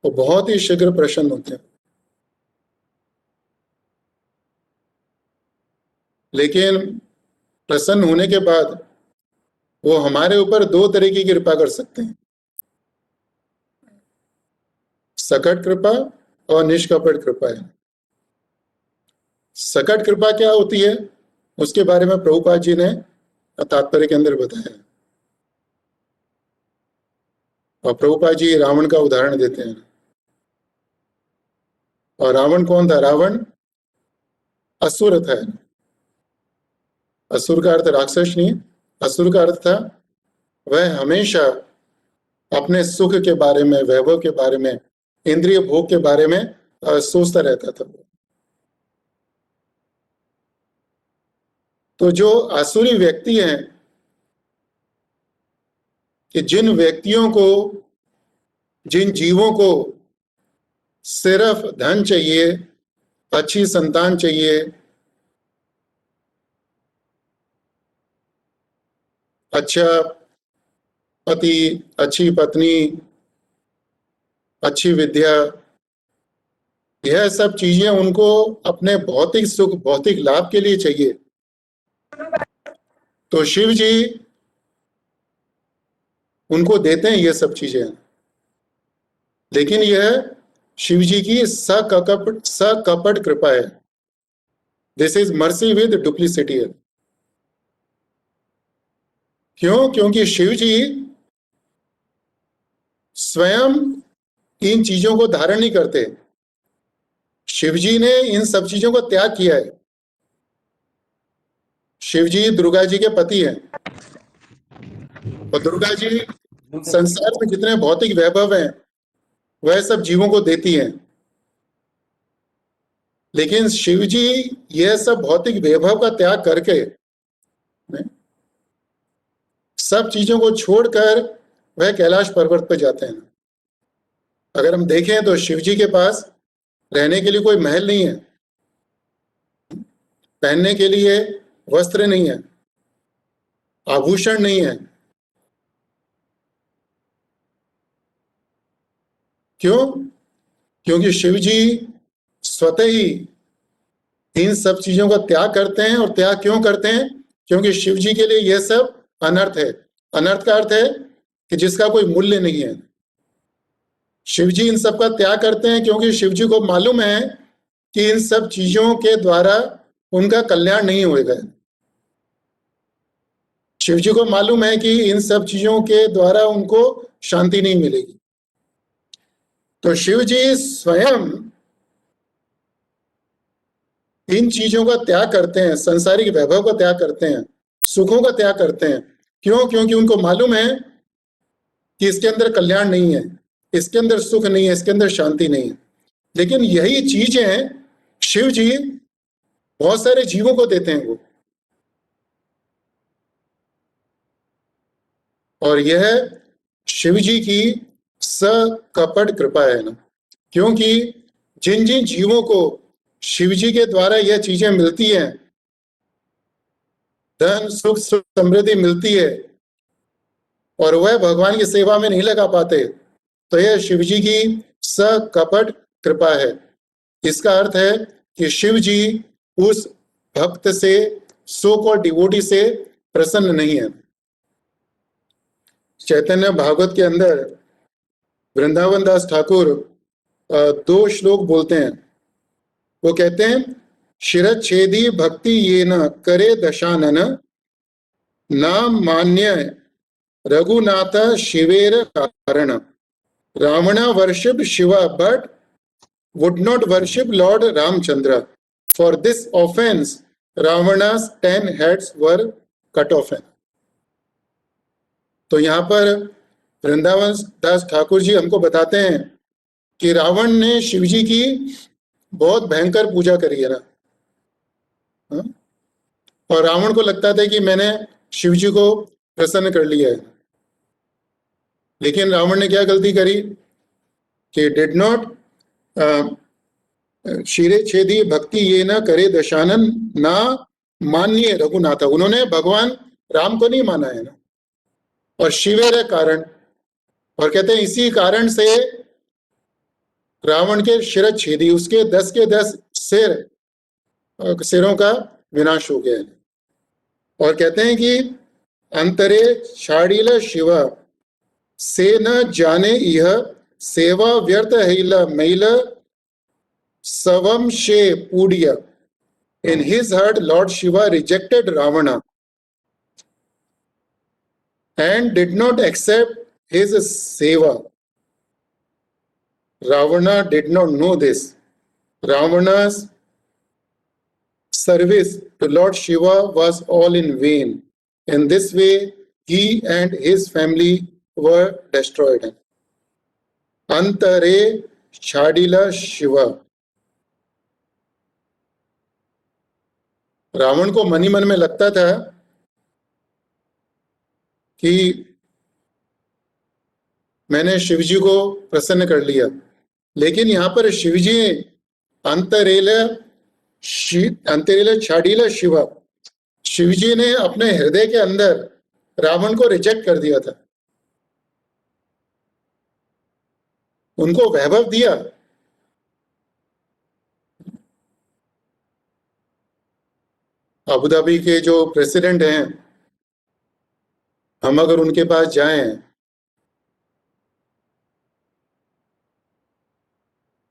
S1: वो बहुत ही शीघ्र प्रसन्न होते हैं, लेकिन प्रसन्न होने के बाद वो हमारे ऊपर दो तरह की कृपा कर सकते हैं, सकट कृपा और निष्कपट कृपा है। सकट कृपा क्या होती है उसके बारे में प्रभुपाद जी ने तात्पर्य के अंदर बताया, और प्रभुपाद जी रावण का उदाहरण देते हैं। और रावण कौन था? रावण असुर था। असुर का अर्थ राक्षस नहीं, असुर का अर्थ था वह हमेशा अपने सुख के बारे में, वैभव के बारे में, इंद्रिय भोग के बारे में सोचता रहता था। तो जो आसुरी व्यक्ति हैं, कि जिन व्यक्तियों को, जिन जीवों को सिर्फ धन चाहिए, अच्छी संतान चाहिए, अच्छा पति, अच्छी पत्नी, अच्छी विद्या, यह सब चीजें उनको अपने भौतिक सुख, भौतिक लाभ के लिए चाहिए, तो शिव जी उनको देते हैं ये सब चीजें। लेकिन यह शिव जी की सकपट कृपा है। This is mercy with duplicity है। क्यों? क्योंकि शिव जी स्वयं इन चीजों को धारण नहीं करते। शिव जी ने इन सब चीजों को त्याग किया है। शिव जी दुर्गा जी के पति हैं, और दुर्गा जी संसार में जितने भौतिक वैभव हैं वह सब जीवों को देती हैं। लेकिन शिव जी यह सब भौतिक वैभव का त्याग करके, सब चीजों को छोड़कर वह कैलाश पर्वत पर जाते हैं। अगर हम देखें तो शिव जी के पास रहने के लिए कोई महल नहीं है, पहनने के लिए वस्त्र नहीं है, आभूषण नहीं है। क्यों? क्योंकि शिव जी स्वतः ही इन सब चीजों का त्याग करते हैं। और त्याग क्यों करते हैं? क्योंकि शिव जी के लिए यह सब अनर्थ है। अनर्थ का अर्थ है कि जिसका कोई मूल्य नहीं है। शिव जी इन सब का त्याग करते हैं क्योंकि शिव जी को मालूम है कि इन सब चीजों के द्वारा उनका कल्याण नहीं होगा। शिव जी को मालूम है कि इन सब चीजों के द्वारा उनको शांति नहीं मिलेगी। तो शिव जी स्वयं इन चीजों का त्याग करते हैं, संसारिक वैभव का त्याग करते हैं, सुखों का त्याग करते हैं। क्यों? क्योंकि उनको मालूम है कि इसके अंदर कल्याण नहीं है, इसके अंदर सुख नहीं है, इसके अंदर शांति नहीं है। लेकिन यही चीजें शिव जी बहुत सारे जीवों को देते हैं वो, और यह शिव जी की सकपट कृपा है ना। क्योंकि जिन जिन जीवों को शिव जी के द्वारा यह चीजें मिलती हैं, धन सुख समृद्धि मिलती है, और वह भगवान की सेवा में नहीं लगा पाते, तो यह शिव जी की सकपट कृपा है। इसका अर्थ है कि शिव जी उस भक्त से, सो कॉल्ड डिवोटी से प्रसन्न नहीं है। चैतन्य भागवत के अंदर वृंदावन दास ठाकुर दो श्लोक बोलते हैं। वो कहते हैं, शिरच्छेदी भक्ति ये न करे दशानन, नाम मान्य रघुनाथ शिवेर कारण, Ravan worship Shiva but would not worship Lord Ramchandra. For this offense, Ravana's 10 heads were cut off. तो यहाँ पर वृंदावन दास ठाकुर जी हमको बताते हैं कि रावण ने शिव जी की बहुत भयंकर पूजा करी है ना, और रावण को लगता था कि मैंने शिव जी को प्रसन्न कर लिया है। लेकिन रावण ने क्या गलती करी कि डिड नॉट शिरे छेदी भक्ति ये न करे दशानन ना मान्य रघुनाथा। उन्होंने भगवान राम को नहीं माना है ना, और शिवेर कारण, और कहते हैं इसी कारण से रावण के शिर छेदी, उसके 10 के 10 सिरों का विनाश हो गया है। और कहते हैं कि अंतरे छाड़ील शिवा से न जाने यह सेवा व्यर्थ हिल मैल सवम शे पूडिया। In his heart, Lord Shiva rejected Ravana and did not accept his seva. Ravana did not know this. Ravana's service to Lord Shiva was all in vain. In this way, he and his family were destroyed. Antare Chadila Shiva. Ravan को मन ही मन में लगता था कि मैंने शिवजी को प्रसन्न कर लिया, लेकिन यहाँ पर शिवजी अंतरेल छाड़ीला शिवा, शिवजी ने अपने हृदय के अंदर रावण को रिजेक्ट कर दिया था, उनको वैभव दिया। अबू धाबी के जो प्रेसिडेंट हैं, हम अगर उनके पास जाएं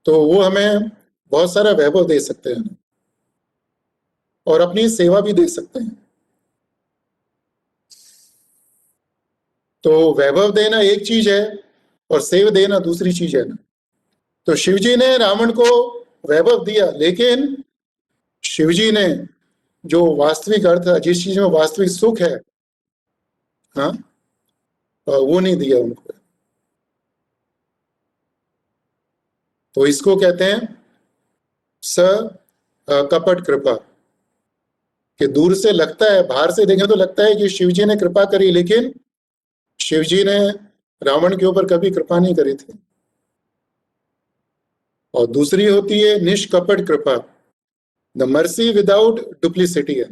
S1: तो वो हमें बहुत सारा वैभव दे सकते हैं और अपनी सेवा भी दे सकते हैं। तो वैभव देना एक चीज है और सेवा देना दूसरी चीज है ना। तो शिवजी ने रावण को वैभव दिया, लेकिन शिवजी ने जो वास्तविक अर्थ, जिस चीज में वास्तविक सुख है, हाँ, वो नहीं दिया उनको। तो इसको कहते हैं कपट कृपा, कि दूर से लगता है, बाहर से देखें तो लगता है कि शिवजी ने कृपा करी, लेकिन शिवजी ने रावण के ऊपर कभी कृपा नहीं करी थी। और दूसरी होती है निष्कपट कृपा, द मर्सी विदाउट डुप्लीसिटी है,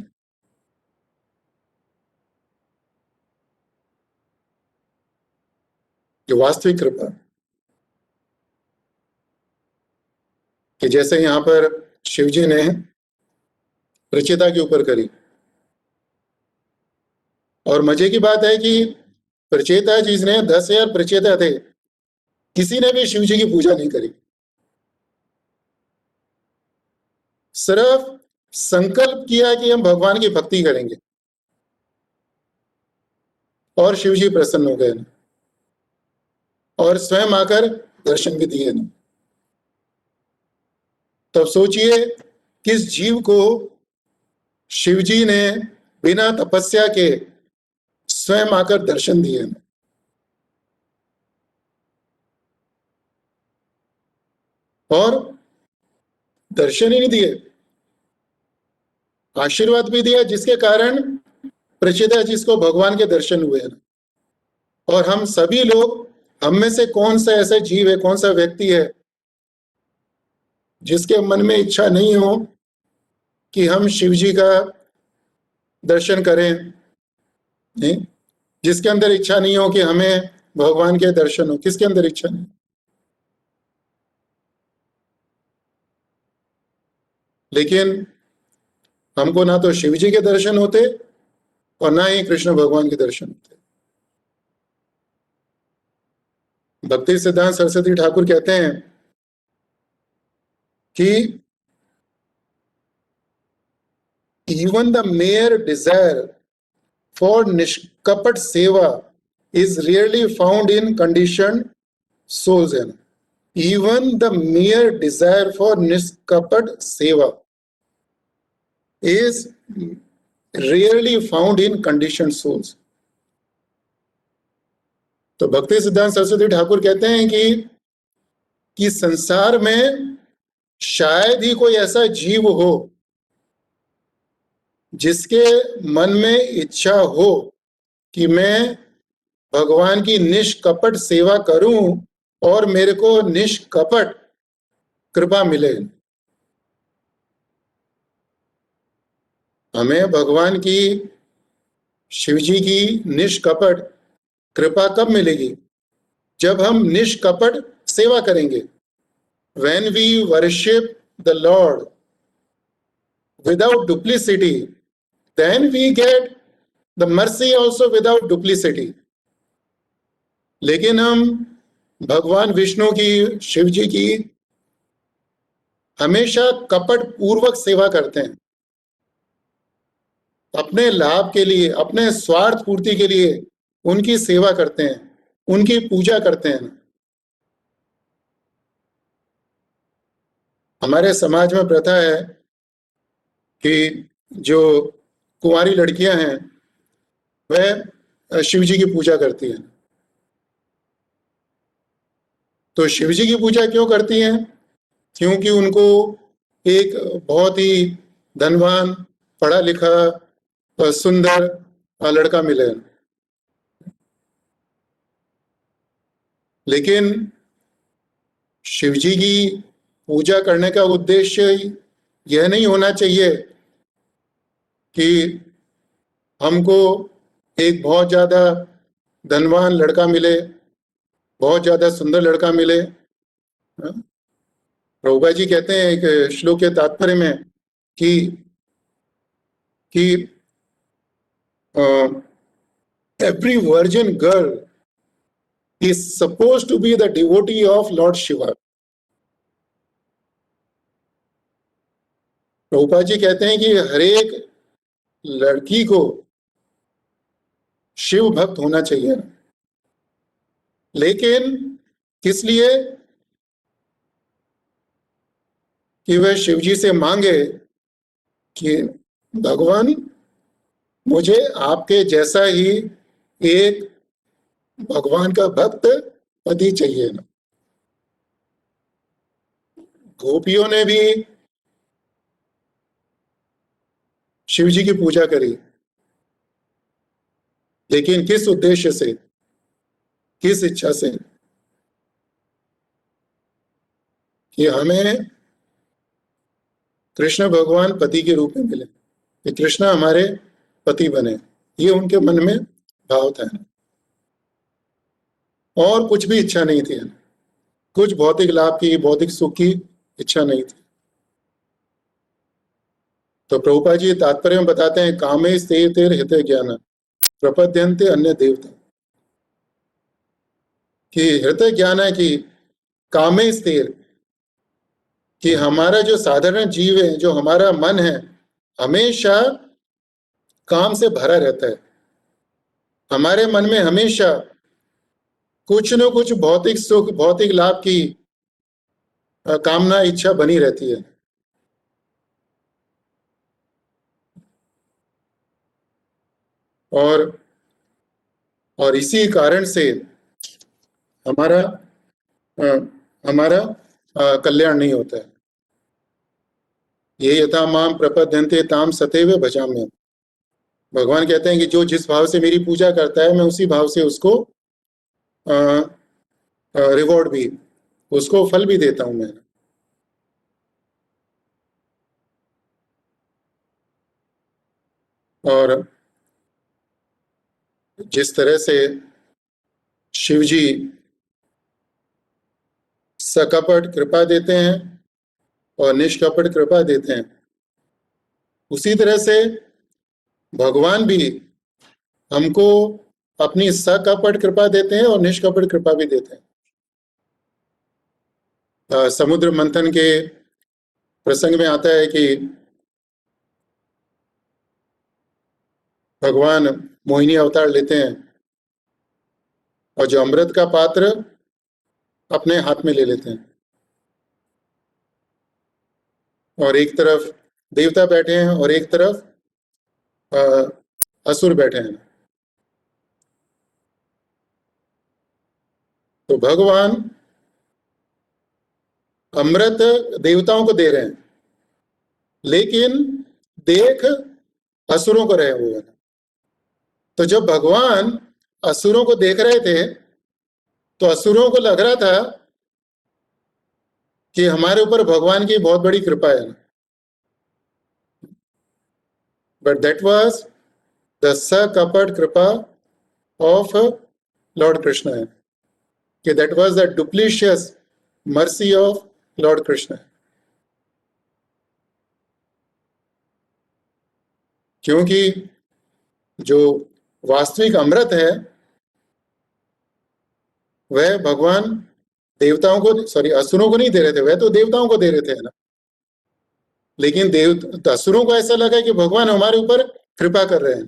S1: जो वास्तविक कृपा, कि जैसे यहां पर शिवजी ने प्रचेता के ऊपर करी। और मजे की बात है कि प्रचेता जिसने 10,000 प्रचेता थे, किसी ने भी शिवजी की पूजा नहीं करी, सिर्फ संकल्प किया कि हम भगवान की भक्ति करेंगे, और शिवजी प्रसन्न हो गए और स्वयं आकर दर्शन भी दिए। तब सोचिए किस जीव को शिवजी ने बिना तपस्या के स्वयं आकर दर्शन दिए, और दर्शन ही नहीं दिए, आशीर्वाद भी दिया, जिसके कारण प्रचेता जिसको भगवान के दर्शन हुए हैं। और हम सभी लोग, हम में से कौन सा ऐसा जीव है, कौन सा व्यक्ति है जिसके मन में इच्छा नहीं हो कि हम शिवजी का दर्शन करें, नहीं? जिसके अंदर इच्छा नहीं हो कि हमें भगवान के दर्शन हो, किसके अंदर इच्छा नहीं? लेकिन हमको ना तो शिवजी के दर्शन होते और ना ही कृष्ण भगवान के दर्शन होते। भक्ति सिद्धांत सरस्वती ठाकुर कहते हैं कि even the mere desire for nishkapat seva is rarely found in conditioned souls. Even the mere desire for nishkapat seva is rarely found in conditioned souls. तो भक्ति सिद्धांत सरस्वती ठाकुर कहते हैं कि संसार में शायद ही कोई ऐसा जीव हो जिसके मन में इच्छा हो कि मैं भगवान की निष्कपट सेवा करूं और मेरे को निष्कपट कृपा मिले। हमें भगवान की, शिव जी की निष्कपट कृपा कब मिलेगी? जब हम निष्कपट सेवा करेंगे। When we worship the Lord without duplicity, then we get the mercy also without duplicity. लेकिन हम भगवान विष्णु की, शिव जी की हमेशा कपट पूर्वक सेवा करते हैं, अपने लाभ के लिए, अपने स्वार्थ पूर्ति के लिए उनकी सेवा करते हैं, उनकी पूजा करते हैं। हमारे समाज में प्रथा है कि जो कुंवारी लड़कियां हैं वह शिव जी की पूजा करती हैं। तो शिव जी की पूजा क्यों करती हैं? क्योंकि उनको एक बहुत ही धनवान, पढ़ा लिखा, सुंदर लड़का मिले। लेकिन शिव जी की पूजा करने का उद्देश्य यह नहीं होना चाहिए कि हमको एक बहुत ज्यादा धनवान लड़का मिले, बहुत ज्यादा सुंदर लड़का मिले। प्रभुपाद जी कहते हैं एक श्लोक के तात्पर्य में कि every virgin girl is supposed to be the devotee of Lord Shiva. Prabhupada ji कहते हैं कि हर एक लड़की को शिव भक्त होना चाहिए। लेकिन किस लिए? कि वह शिव जी से मांगे कि भगवान मुझे आपके जैसा ही एक भगवान का भक्त पति चाहिए। गोपियों ने भी शिव जी की पूजा करी, लेकिन किस उद्देश्य से, किस इच्छा से? कि हमें कृष्ण भगवान पति के रूप में मिले, कि कृष्ण हमारे पति बने, ये उनके मन में भाव था। और कुछ भी इच्छा नहीं थी, कुछ भौतिक लाभ की, भौतिक सुख की इच्छा नहीं थी। तो प्रभुपाद जी तात्पर्य में बताते हैं, कामे स्थिर हिते ज्ञान प्रपद्यन्ते अन्य देवता। कि हृदय ज्ञान है कि कामे स्थिर, कि हमारा जो साधारण जीव है, जो हमारा मन है, हमेशा काम से भरा रहता है। हमारे मन में हमेशा कुछ न कुछ भौतिक सुख, भौतिक लाभ की कामना, इच्छा बनी रहती है। और इसी कारण से हमारा कल्याण नहीं होता है। ये यथा माम प्रपद्यन्ते ताम सतैव भजाम्यहम्। भगवान कहते हैं कि जो जिस भाव से मेरी पूजा करता है, मैं उसी भाव से उसको रिवॉर्ड भी, उसको फल भी देता हूं मैं। और जिस तरह से शिव जी सकपट कृपा देते हैं और निष्कपट कृपा देते हैं, उसी तरह से भगवान भी हमको अपनी सकपट कृपा देते हैं और निष्कपट कृपा भी देते हैं। समुद्र मंथन के प्रसंग में आता है कि भगवान मोहिनी अवतार लेते हैं और जो अमृत का पात्र अपने हाथ में ले लेते हैं, और एक तरफ देवता बैठे हैं और एक तरफ असुर बैठे हैं। तो भगवान अमृत देवताओं को दे रहे हैं, लेकिन देख असुरों को रहे हुए हैं। तो जब भगवान असुरों को देख रहे थे तो असुरों को लग रहा था कि हमारे ऊपर भगवान की बहुत बड़ी कृपा है। but that was the sakapat kripa of Lord Krishna, कि that was the duplicitous mercy of Lord Krishna. क्योंकि जो वास्तविक अमृत है वह भगवान देवताओं को, सॉरी, असुरों को नहीं दे रहे थे, वह तो देवताओं को दे रहे थे, है ना। लेकिन असुरों को ऐसा लगा कि भगवान हमारे ऊपर कृपा कर रहे हैं।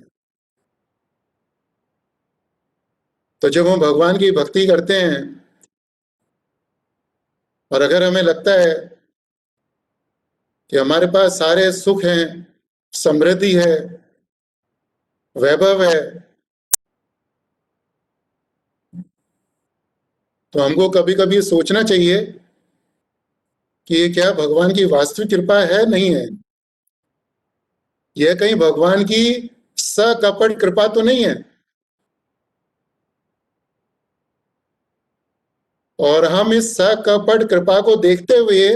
S1: तो जब हम भगवान की भक्ति करते हैं और अगर हमें लगता है कि हमारे पास सारे सुख हैं, समृद्धि है, वैभव है, तो हमको कभी कभी सोचना चाहिए कि ये क्या भगवान की वास्तविक कृपा है, नहीं है। यह कहीं भगवान की सकपट कृपा तो नहीं है। और हम इस सकपट कृपा को देखते हुए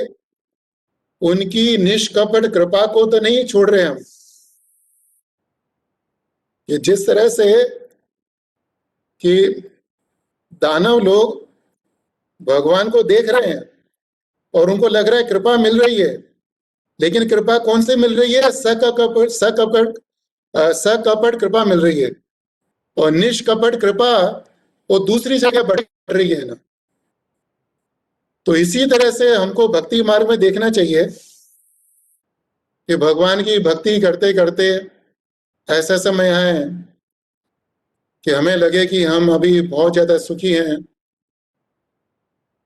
S1: उनकी निष्कपट कृपा को तो नहीं छोड़ रहे हम। कि जिस तरह से कि दानव लोग भगवान को देख रहे हैं और उनको लग रहा है कृपा मिल रही है, लेकिन कृपा कौन से मिल रही है? सकपट कृपा मिल रही है। और निष्कपट कृपा वो दूसरी जगह बढ़ रही है ना। तो इसी तरह से हमको भक्ति मार्ग में देखना चाहिए कि भगवान की भक्ति करते करते ऐसा समय आए कि हमें लगे कि हम अभी बहुत ज्यादा सुखी हैं,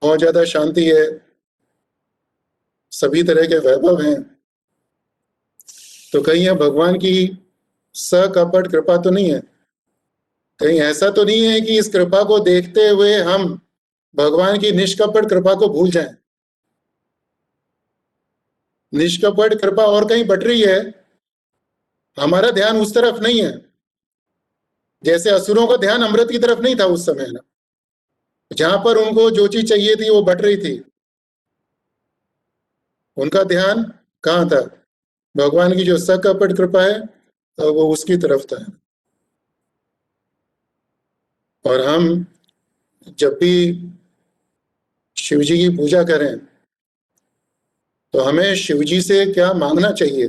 S1: बहुत ज्यादा शांति है, सभी तरह के वैभव हैं। तो कहीं यह भगवान की सकपट कृपा तो नहीं है? कहीं ऐसा तो नहीं है कि इस कृपा को देखते हुए हम भगवान की निष्कपट कृपा को भूल जाएं? निष्कपट कृपा और कहीं बट रही है, हमारा ध्यान उस तरफ नहीं है। जैसे असुरों का ध्यान अमृत की तरफ नहीं था उस समय ना, जहां पर उनको जो चीज चाहिए थी वो बट रही थी। उनका ध्यान कहाँ था? भगवान की जो सकपट कृपा है तो वो उसकी तरफ था। और हम जब भी शिव जी की पूजा करें तो हमें शिव जी से क्या मांगना चाहिए,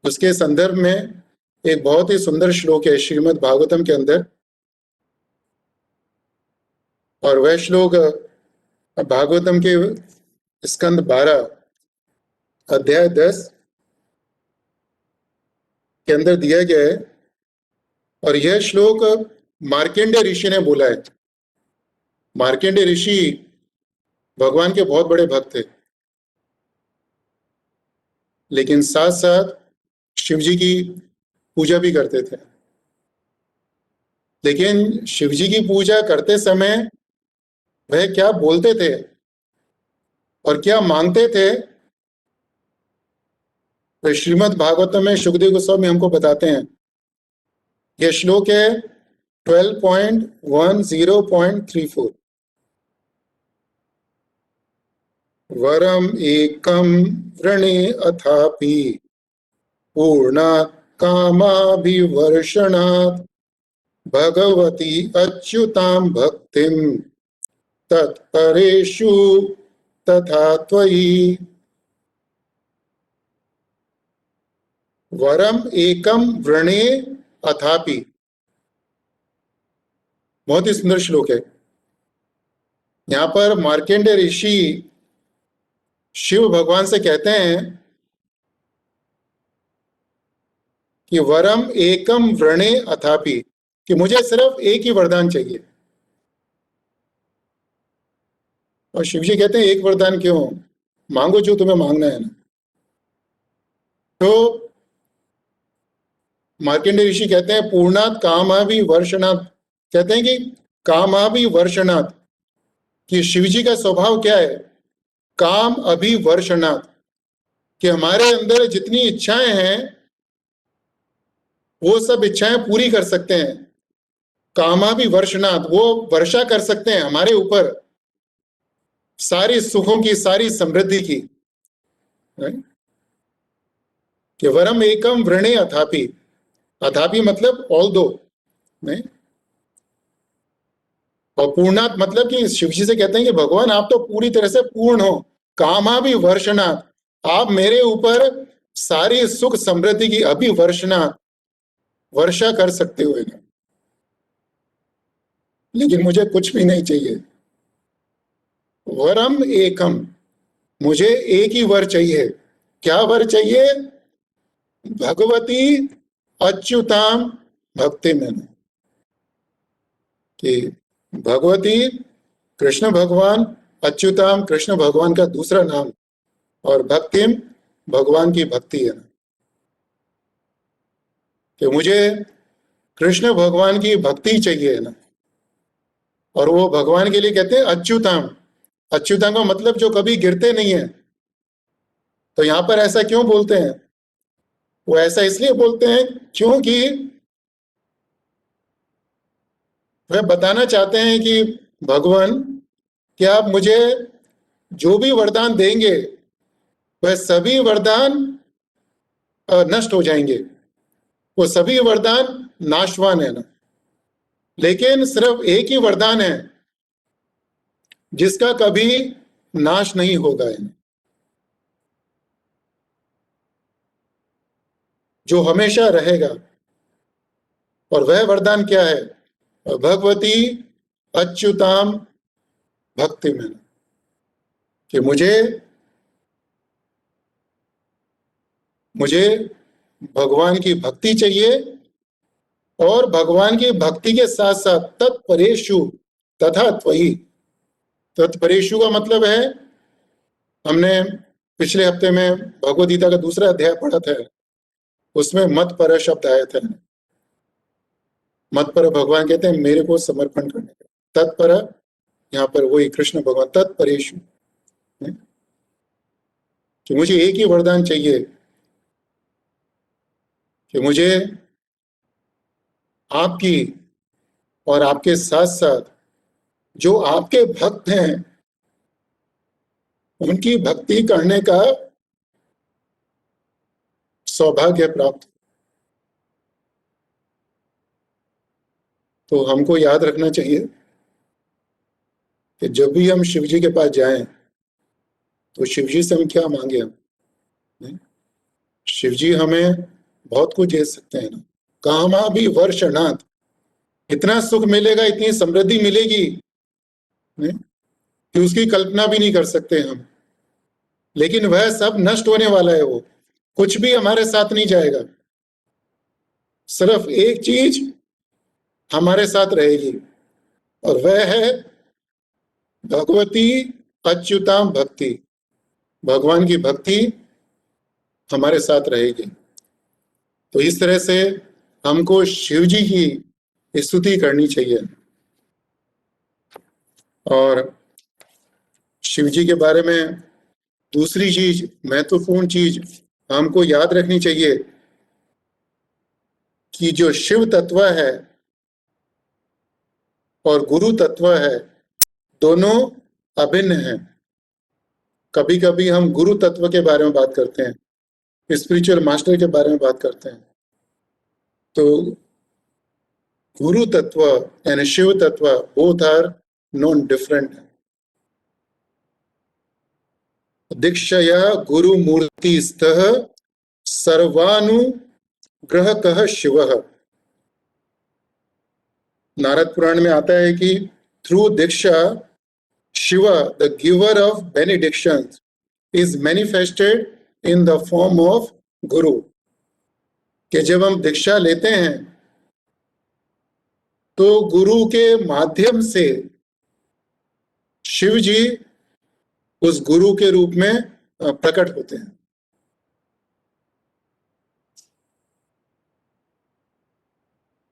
S1: उसके संदर्भ में एक बहुत ही सुंदर श्लोक है श्रीमद् भागवतम के अंदर। और वह श्लोक भागवतम के स्कंद 12 अध्याय 10 के अंदर दिया गया है। और यह श्लोक मार्कंडेय ऋषि ने बोला है। मार्कंडेय ऋषि भगवान के बहुत बड़े भक्त थे, लेकिन साथ साथ शिव जी की पूजा भी करते थे। लेकिन शिव जी की पूजा करते समय वह क्या बोलते थे और क्या मांगते थे, तो श्रीमद् भागवतम में शुकदेव गोस्वामी हमको बताते हैं। यह श्लोक है 12.10.34। वरम एकम वृणे अथापि पूर्णात् कामाभिवर्षणात् भगवती अच्युतां भक्तिं तत्परेषु तथा त्वयि। वरम एकम वृणे अथापि, बहुत ही सुंदर श्लोक है। यहाँ पर मार्कंडेय ऋषि शिव भगवान से कहते हैं कि वरम एकम वृणे अथापि, कि मुझे सिर्फ एक ही वरदान चाहिए। और शिव जी कहते हैं एक वरदान क्यों, मांगो जो तुम्हें मांगना है ना। तो मार्कंडेय ऋषि कहते हैं पूर्णात् कामाभिवर्षणात्, कहते हैं कि कामाभिवर्षणात्, कि शिव जी का स्वभाव क्या है? काम अभिवर्षणात्, कि हमारे अंदर जितनी इच्छाएं हैं वो सब इच्छाएं पूरी कर सकते हैं। कामाभिवर्षणात्, वो वर्षा कर सकते हैं हमारे ऊपर सारी सुखों की, सारी समृद्धि की। कि वरम एकम वृणे अथापि, अथापि मतलब ऑल दो नहीं, और पूर्णात मतलब कि शिव जी से कहते हैं कि भगवान आप तो पूरी तरह से पूर्ण हो, कामा भी वर्षनाथ, आप मेरे ऊपर सारी सुख समृद्धि की अभिवर्षना, वर्षा कर सकते हो ना, लेकिन मुझे कुछ भी नहीं चाहिए। वरम एकम, मुझे एक ही वर चाहिए। क्या वर चाहिए? भगवती अच्युताम भक्ति में, कि भगवती कृष्ण भगवान, अच्युताम कृष्ण भगवान का दूसरा नाम, और भक्तिम भगवान की भक्ति है, कि मुझे कृष्ण भगवान की भक्ति चाहिए ना। और वो भगवान के लिए कहते हैं अच्युताम, अच्युताम का मतलब जो कभी गिरते नहीं है। तो यहां पर ऐसा क्यों बोलते हैं? वो ऐसा इसलिए बोलते हैं क्योंकि वह बताना चाहते हैं कि भगवान, क्या आप मुझे जो भी वरदान देंगे वह सभी वरदान नष्ट हो जाएंगे, वो सभी वरदान नाशवान है ना। लेकिन सिर्फ एक ही वरदान है जिसका कभी नाश नहीं होगा है, जो हमेशा रहेगा। और वह वरदान क्या है? भगवती अच्युताम भक्ति में, कि मुझे भगवान की भक्ति चाहिए, और भगवान की भक्ति के साथ साथ तत्परेषु तथा त्वयि। तत्परेषु का मतलब है, हमने पिछले हफ्ते में भगवद गीता का दूसरा अध्याय पढ़ा था, उसमें मत पर शब्द आया था। मत पर भगवान कहते हैं मेरे को समर्पण करने का। तत्पर, यहाँ पर वही कृष्ण भगवान तत्परेषु, कि मुझे एक ही वरदान चाहिए, कि मुझे आपकी और आपके साथ साथ जो आपके भक्त हैं उनकी भक्ति करने का सौभाग्य प्राप्त। तो हमको याद रखना चाहिए कि जब भी हम शिव जी के पास जाएं तो शिव जी से हम क्या मांगे? हम शिव जी हमें बहुत कुछ दे सकते हैं ना। कामा भी वर्षनाथ, इतना सुख मिलेगा, इतनी समृद्धि मिलेगी कि उसकी कल्पना भी नहीं कर सकते हम। लेकिन वह सब नष्ट होने वाला है, वो कुछ भी हमारे साथ नहीं जाएगा। सिर्फ एक चीज हमारे साथ रहेगी, और वह है भगवती अच्युताम भक्ति। भगवान की भक्ति हमारे साथ रहेगी। तो इस तरह से हमको शिव जी की स्तुति करनी चाहिए। और शिव जी के बारे में दूसरी चीज, महत्वपूर्ण चीज हमको याद रखनी चाहिए कि जो शिव तत्व है और गुरु तत्व है, दोनों अभिन्न हैं। कभी कभी हम गुरु तत्व के बारे में बात करते हैं, स्पिरिचुअल मास्टर के बारे में बात करते हैं, तो गुरु तत्व एंड शिव तत्व बोथ आर नॉन डिफरेंट। दीक्षया गुरु मूर्ति स्तः सर्वानुग्रहकः शिवः। नारद पुराण में आता है कि through diksha Shiva the giver of benedictions is manifested in the form of guru. कि जब हम दीक्षा लेते हैं तो गुरु के माध्यम से शिव जी उस गुरु के रूप में प्रकट होते हैं।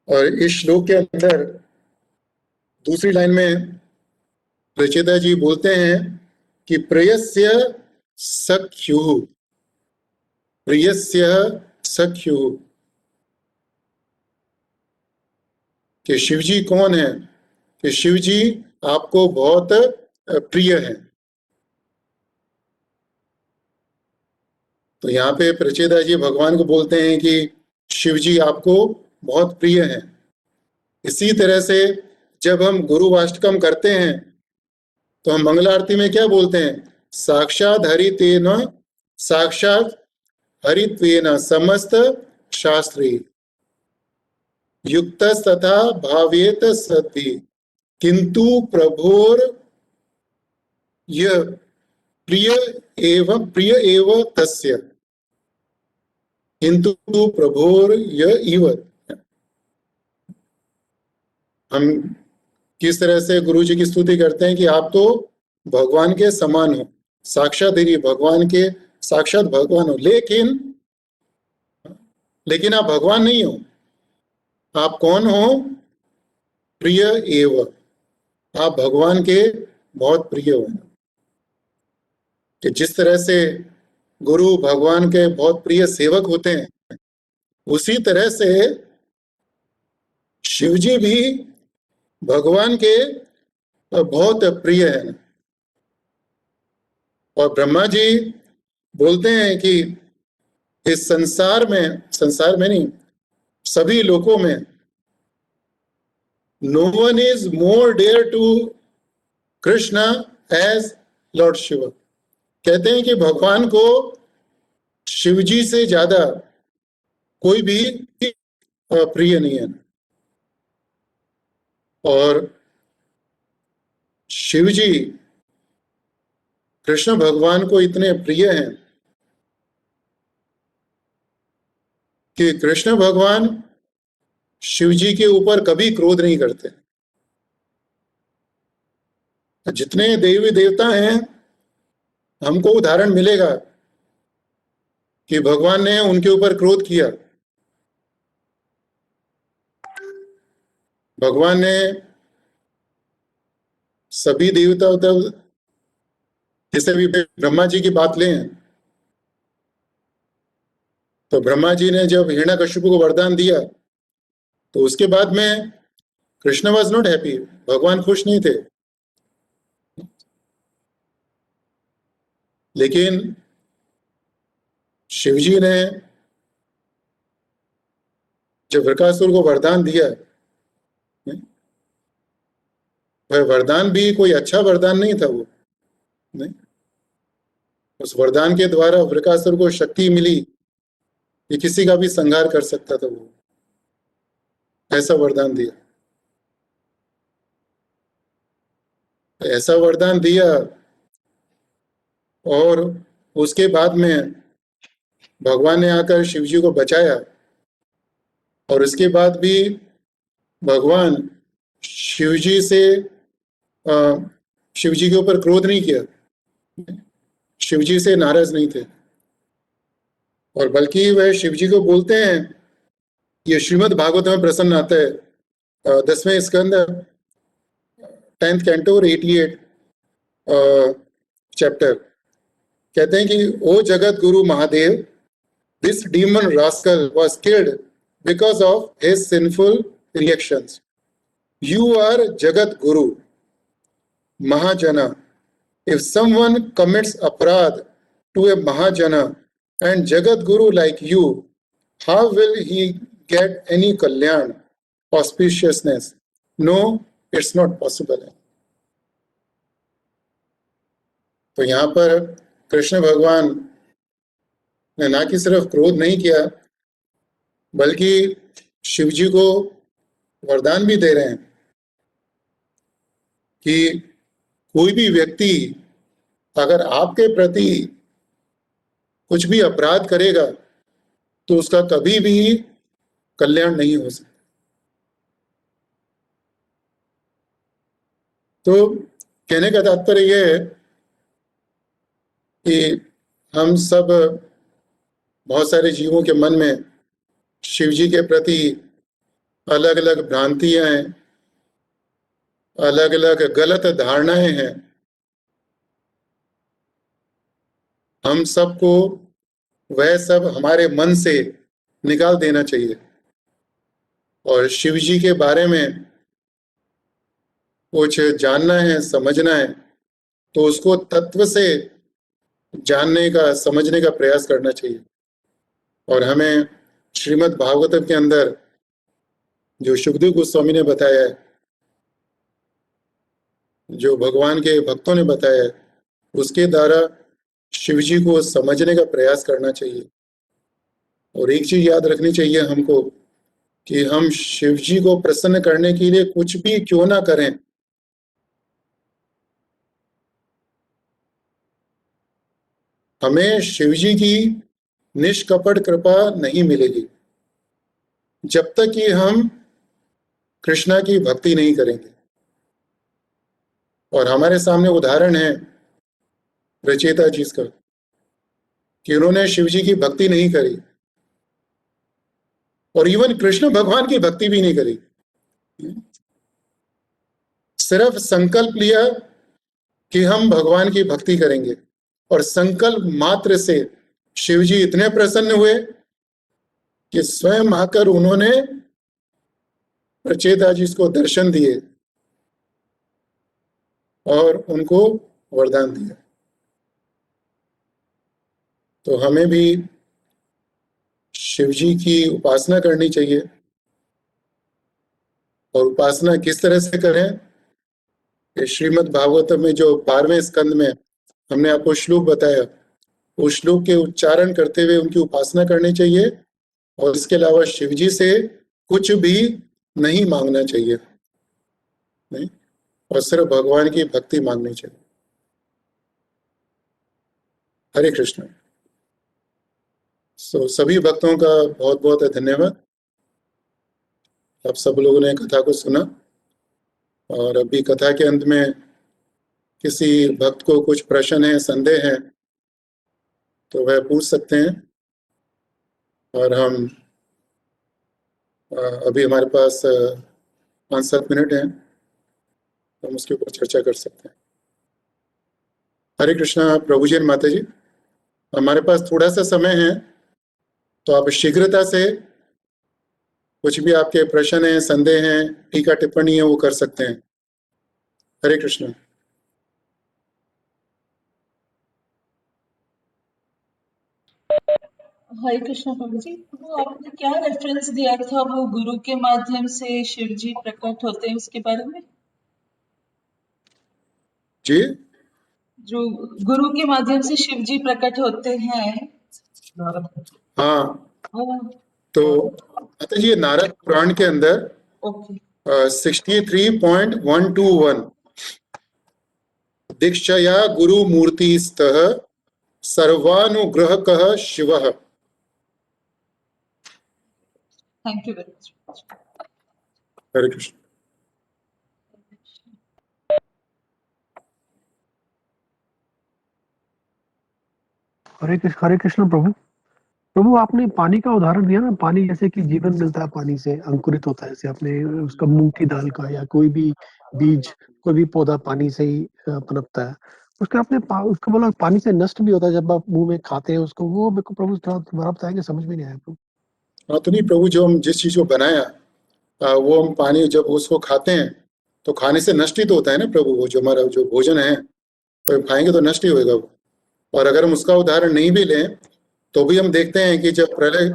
S1: और इस श्लोक के अंदर दूसरी लाइन में रचिता जी बोलते हैं कि प्रियस्य सख्युः, प्रियस्य सख्युः, कि शिव जी कौन है? कि शिव जी आपको बहुत प्रिय है। तो यहाँ पे प्रचेदा जी भगवान को बोलते हैं कि शिव जी आपको बहुत प्रिय हैं। इसी तरह से जब हम गुरुवाष्टकम करते हैं तो हम मंगल आरती में क्या बोलते हैं? साक्षात हरितेन साक्षात हरित्वेन समस्त शास्त्री युक्त तथा भावेत सति किंतु प्रभोर यह प्रिय एव तस्य किंतु प्रभोर यह इव। हम किस तरह से गुरु जी की स्तुति करते हैं कि आप तो भगवान के समान हो, साक्षात ही भगवान के साक्षात भगवान हो, लेकिन आप भगवान नहीं हो। आप कौन हो? प्रिय एव, आप भगवान के बहुत प्रिय हो। कि जिस तरह से गुरु भगवान के बहुत प्रिय सेवक होते हैं, उसी तरह से शिवजी भी भगवान के बहुत प्रिय हैं। और ब्रह्मा जी बोलते हैं कि इस संसार में नहीं, सभी लोकों में no one is more dear to Krishna as Lord Shiv. कहते हैं कि भगवान को शिवजी से ज्यादा कोई भी प्रिय नहीं है। और शिवजी कृष्ण भगवान को इतने प्रिय हैं कि कृष्ण भगवान शिवजी के ऊपर कभी क्रोध नहीं करते। जितने देवी देवता हैं, हमको उदाहरण मिलेगा कि भगवान ने उनके ऊपर क्रोध किया। भगवान ने सभी देवता, जैसे भी ब्रह्मा जी की बात लें तो ब्रह्मा जी ने जब हिरण्यकशिपु को वरदान दिया तो उसके बाद में कृष्ण वॉज नॉट हैप्पी, भगवान खुश नहीं थे। लेकिन शिवजी ने जब वृकासुर को वरदान दिया, वह वरदान भी कोई अच्छा वरदान नहीं था। वो नहीं, उस वरदान के द्वारा वृकासुर को शक्ति मिली कि किसी का भी संहार कर सकता था। वो ऐसा वरदान दिया, ऐसा वरदान दिया। और उसके बाद में भगवान ने आकर शिवजी को बचाया। और इसके बाद भी भगवान शिवजी के ऊपर क्रोध नहीं किया, शिवजी से नाराज नहीं थे। और बल्कि वह शिवजी को बोलते हैं, ये श्रीमद् भागवत में प्रसन्न आता है, 10वें स्कंद 10th कैंटो और 88 चैप्टर। कहते हैं कि ओ Jagat Guru Mahadev, this demon rascal was killed because of his sinful reactions. You are Jagat Guru mahajana. If someone commits aparadh to a mahajana and Jagat Guru like you, how will he get any kalyan, auspiciousness? No, it's not possible. तो यहाँ पर कृष्ण भगवान ने ना कि सिर्फ क्रोध नहीं किया, बल्कि शिवजी को वरदान भी दे रहे हैं कि कोई भी व्यक्ति अगर आपके प्रति कुछ भी अपराध करेगा तो उसका कभी भी कल्याण नहीं हो सकता। तो कहने का तात्पर्य यह है कि हम सब, बहुत सारे जीवों के मन में शिवजी के प्रति अलग अलग भ्रांतियां हैं, अलग अलग गलत धारणाएं हैं। हम सबको वह सब हमारे मन से निकाल देना चाहिए और शिवजी के बारे में कुछ जानना है, समझना है, तो उसको तत्व से जानने का, समझने का प्रयास करना चाहिए। और हमें श्रीमद् भागवतम के अंदर जो शुकदेव गोस्वामी ने बताया है, जो भगवान के भक्तों ने बताया है, उसके द्वारा शिव जी को समझने का प्रयास करना चाहिए। और एक चीज याद रखनी चाहिए हमको कि हम शिव जी को प्रसन्न करने के लिए कुछ भी क्यों ना करें, हमें शिव जी की निष्कपट कृपा नहीं मिलेगी जब तक कि हम कृष्णा की भक्ति नहीं करेंगे। और हमारे सामने उदाहरण है रचयिता जी का कि उन्होंने शिव जी की भक्ति नहीं करी और इवन कृष्ण भगवान की भक्ति भी नहीं करी, सिर्फ संकल्प लिया कि हम भगवान की भक्ति करेंगे। और संकल्प मात्र से शिव जी इतने प्रसन्न हुए कि स्वयं आकर उन्होंने रचयिता जी को दर्शन दिए और उनको वरदान दिया। तो हमें भी शिव जी की उपासना करनी चाहिए। और उपासना किस तरह से करें, श्रीमद् भागवतम में जो 12वें स्कंद में हमने आपको श्लोक बताया, उस श्लोक के उच्चारण करते हुए उनकी उपासना करनी चाहिए। और इसके अलावा शिव जी से कुछ भी नहीं मांगना चाहिए, नहीं, और सिर्फ भगवान की भक्ति मांगनी चाहिए। हरे कृष्ण। सभी भक्तों का बहुत बहुत धन्यवाद। आप सब लोगों ने कथा को सुना और अभी कथा के अंत में किसी भक्त को कुछ प्रश्न है, संदेह है, तो वह पूछ सकते हैं। और हम अभी हमारे पास 5-7 मिनट हैं, तो हम उसके ऊपर चर्चा कर सकते हैं। हरे कृष्णा प्रभु जी, माता जी, हमारे पास थोड़ा सा समय है, तो आप शीघ्रता से कुछ भी आपके प्रश्न हैं, संदेह हैं, टीका टिप्पणी है, वो कर सकते हैं। हरे कृष्ण।
S5: हरे कृष्ण प्रभु जी, वो आपने क्या रेफरेंस दिया था, वो गुरु के माध्यम से शिव जी प्रकट होते हैं, उसके बारे में?
S1: जी,
S5: जो गुरु के माध्यम से शिव जी प्रकट होते हैं,
S1: हाँ,
S5: वो
S1: तो माता जी, ये नारद पुराण के अंदर
S5: ओके
S1: 63.121 दीक्षया गुरु मूर्ति स्तः सर्वानुग्रहकः शिवः।
S5: Thank you very much.
S1: Hare Krishna.
S2: Hare Krishna प्रभु। प्रभु आपने पानी का उदाहरण दिया ना, पानी जैसे कि जीवन मिलता है, पानी से अंकुरित होता है, जैसे आपने उसका मूंग की दाल का या कोई भी बीज, कोई भी पौधा पानी से ही पनपता है। उसका आपने उसको बोला पानी से नष्ट भी होता है जब आप मुंह में खाते हैं उसको, वो मेरे को प्रभु थोड़ा दोबारा बताएंगे, समझ में नहीं आया प्रभु।
S1: हाँ, तो नहीं प्रभु, जो हम जिस चीज को बनाया वो हम पानी जब उसको खाते हैं तो खाने से नष्ट ही तो होता है ना प्रभु। वो जो हमारा जो भोजन है तो खाएंगे तो नष्ट ही होएगा वो। और अगर हम उसका उदाहरण नहीं भी लें तो भी हम देखते हैं कि जब प्रलय,